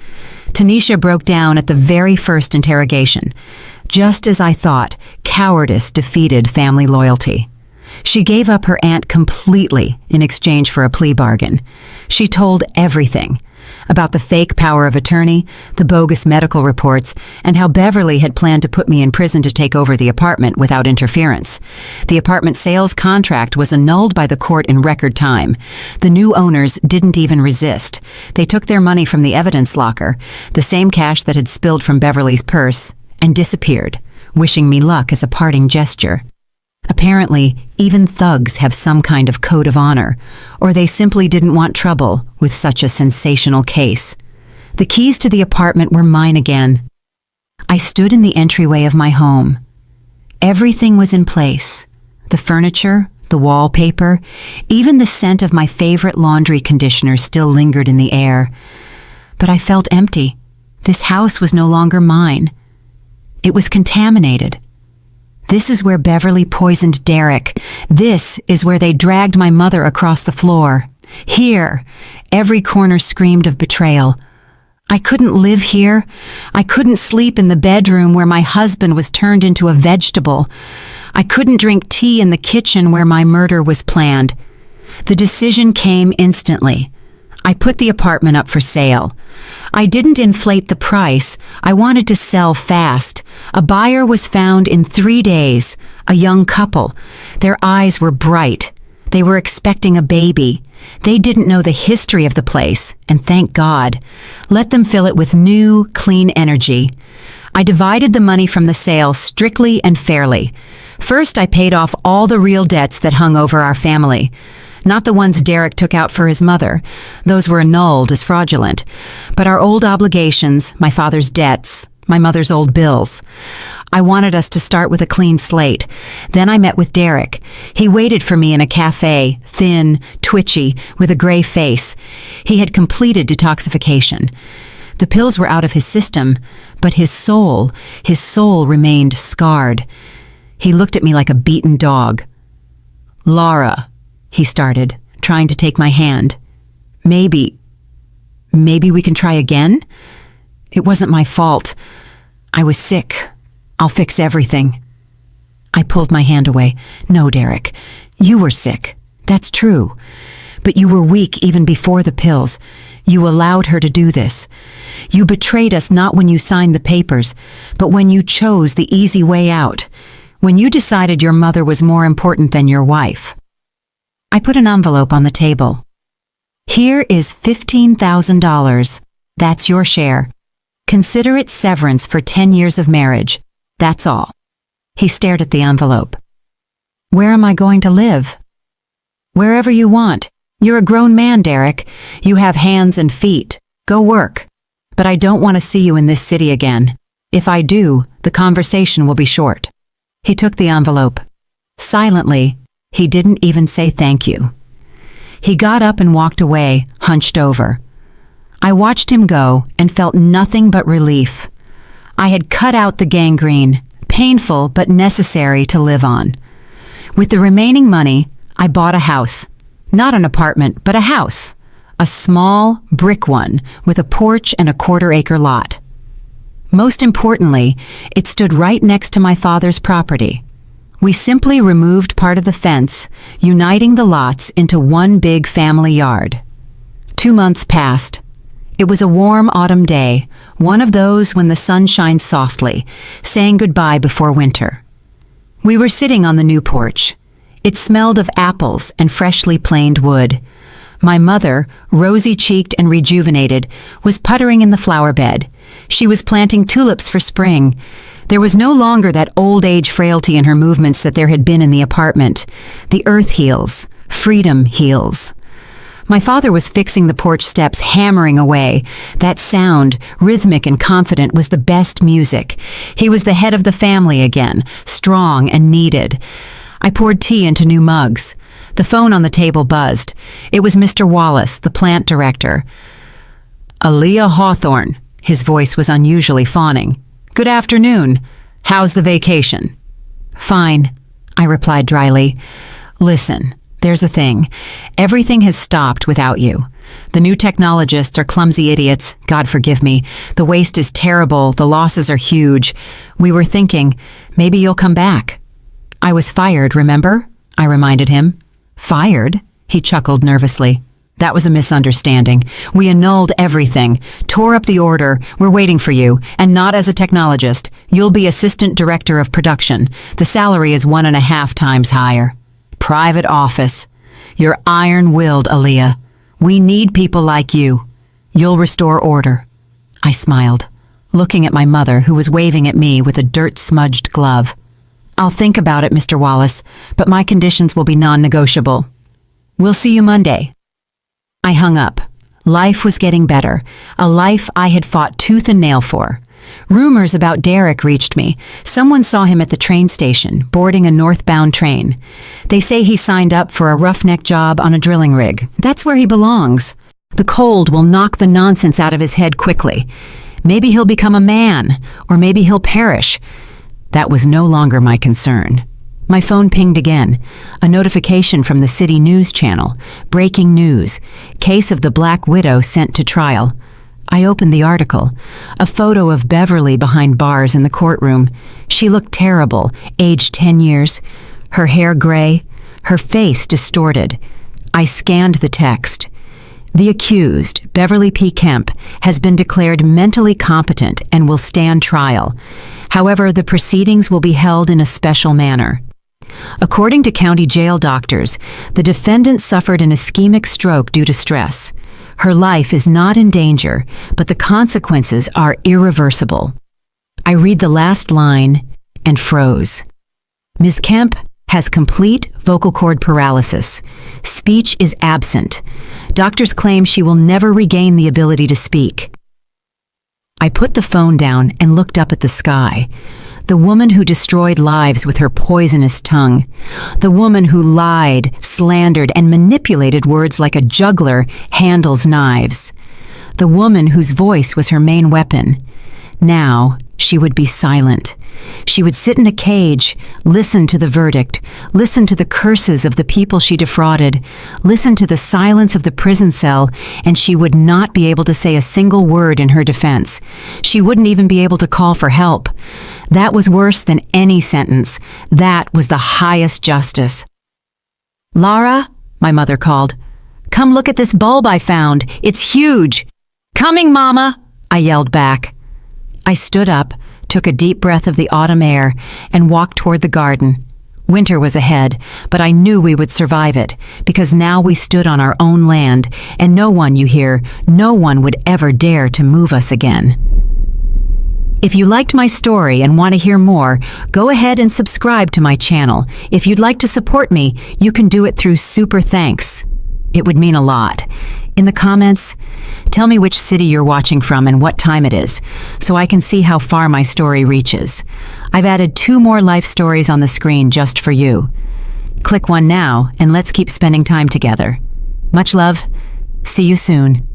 Tanisha broke down at the very first interrogation. Just as I thought, cowardice defeated family loyalty. She gave up her aunt completely in exchange for a plea bargain. She told everything about the fake power of attorney, the bogus medical reports, and how Beverly had planned to put me in prison to take over the apartment without interference. The apartment sales contract was annulled by the court in record time. The new owners didn't even resist. They took their money from the evidence locker, the same cash that had spilled from Beverly's purse, and disappeared, wishing me luck as a parting gesture. Apparently, even thugs have some kind of code of honor, or they simply didn't want trouble with such a sensational case. The keys to the apartment were mine again. I stood in the entryway of my home. Everything was in place. The furniture, the wallpaper, even the scent of my favorite laundry conditioner still lingered in the air. But I felt empty. This house was no longer mine. It was contaminated. This is where Beverly poisoned Derek. This is where they dragged my mother across the floor. Here, every corner screamed of betrayal. I couldn't live here. I couldn't sleep in the bedroom where my husband was turned into a vegetable. I couldn't drink tea in the kitchen where my murder was planned. The decision came instantly. I put the apartment up for sale. I didn't inflate the price. I wanted to sell fast. A buyer was found in 3 days, a young couple. Their eyes were bright. They were expecting a baby. They didn't know the history of the place, and thank God. Let them fill it with new, clean energy. I divided the money from the sale strictly and fairly. First, I paid off all the real debts that hung over our family. Not the ones Derek took out for his mother. Those were annulled as fraudulent. But our old obligations, my father's debts, my mother's old bills. I wanted us to start with a clean slate. Then I met with Derek. He waited for me in a cafe, thin, twitchy, with a gray face. He had completed detoxification. The pills were out of his system, but his soul remained scarred. He looked at me like a beaten dog. "Laura," he started, trying to take my hand. Maybe we can try again? It wasn't my fault. I was sick. I'll fix everything." I pulled my hand away. "No, Derek, you were sick. That's true. But you were weak even before the pills. You allowed her to do this. You betrayed us not when you signed the papers, but when you chose the easy way out, when you decided your mother was more important than your wife." I put an envelope on the table. "Here is $15,000. That's your share. Consider it severance for 10 years of marriage. That's all." He stared at the envelope. "Where am I going to live?" "Wherever you want. You're a grown man, Derek. You have hands and feet. Go work. But I don't want to see you in this city again. If I do, the conversation will be short." He took the envelope. Silently, he didn't even say thank you. He got up and walked away, hunched over. I watched him go and felt nothing but relief. I had cut out the gangrene, painful but necessary to live on. With the remaining money, I bought a house. Not an apartment, but a house. A small, brick one with a porch and a quarter-acre lot. Most importantly, it stood right next to my father's property. We simply removed part of the fence, uniting the lots into one big family yard. 2 months passed. It was a warm autumn day, one of those when the sun shines softly, saying goodbye before winter. We were sitting on the new porch. It smelled of apples and freshly planed wood. My mother, rosy-cheeked and rejuvenated, was puttering in the flower bed. She was planting tulips for spring. There was no longer that old-age frailty in her movements that there had been in the apartment. The earth heals. Freedom heals. My father was fixing the porch steps, hammering away. That sound, rhythmic and confident, was the best music. He was the head of the family again, strong and needed. I poured tea into new mugs. The phone on the table buzzed. It was Mr. Wallace, the plant director. "Aaliyah Hawthorne." His voice was unusually fawning. "Good afternoon. How's the vacation?" "Fine," I replied dryly. "Listen. There's a thing. Everything has stopped without you. The new technologists are clumsy idiots. God forgive me. The waste is terrible. The losses are huge. We were thinking, maybe you'll come back." "I was fired, remember?" I reminded him. "Fired?" He chuckled nervously. "That was a misunderstanding. We annulled everything, tore up the order. We're waiting for you, and not as a technologist. You'll be assistant director of production. The salary is 1.5 times higher. Private office. You're iron-willed, Aaliyah. We need people like you. You'll restore order." I smiled, looking at my mother, who was waving at me with a dirt-smudged glove. "I'll think about it, Mr. Wallace, but my conditions will be non-negotiable. We'll see you Monday." I hung up. Life was getting better, a life I had fought tooth and nail for. Rumors about Derek reached me. Someone saw him at the train station, boarding a northbound train. They say he signed up for a roughneck job on a drilling rig. That's where he belongs. The cold will knock the nonsense out of his head quickly. Maybe he'll become a man, or maybe he'll perish. That was no longer my concern. My phone pinged again. A notification from the city news channel. Breaking news. Case of the Black Widow sent to trial. I opened the article. A photo of Beverly behind bars in the courtroom. She looked terrible, aged 10 years. Her hair gray, her face distorted. I scanned the text. The accused, Beverly P. Kemp, has been declared mentally competent and will stand trial. However, the proceedings will be held in a special manner. According to county jail doctors, the defendant suffered an ischemic stroke due to stress. Her life is not in danger, but the consequences are irreversible. I read the last line and froze. Ms. Kemp has complete vocal cord paralysis. Speech is absent. Doctors claim she will never regain the ability to speak. I put the phone down and looked up at the sky. The woman who destroyed lives with her poisonous tongue. The woman who lied, slandered, and manipulated words like a juggler handles knives. The woman whose voice was her main weapon. Now, she would be silent. She would sit in a cage, listen to the verdict, listen to the curses of the people she defrauded, listen to the silence of the prison cell, and she would not be able to say a single word in her defense. She wouldn't even be able to call for help. That was worse than any sentence. That was the highest justice. "Lara," my mother called, "come look at this bulb I found. It's huge." "Coming, Mama," I yelled back. I stood up, took a deep breath of the autumn air, and walked toward the garden. Winter was ahead, but I knew we would survive it, because now we stood on our own land, and no one, you hear, no one would ever dare to move us again. If you liked my story and want to hear more, go ahead and subscribe to my channel. If you'd like to support me, you can do it through Super Thanks. It would mean a lot. In the comments, tell me which city you're watching from and what time it is, so I can see how far my story reaches. I've added 2 more life stories on the screen just for you. Click one now, and let's keep spending time together. Much love. See you soon.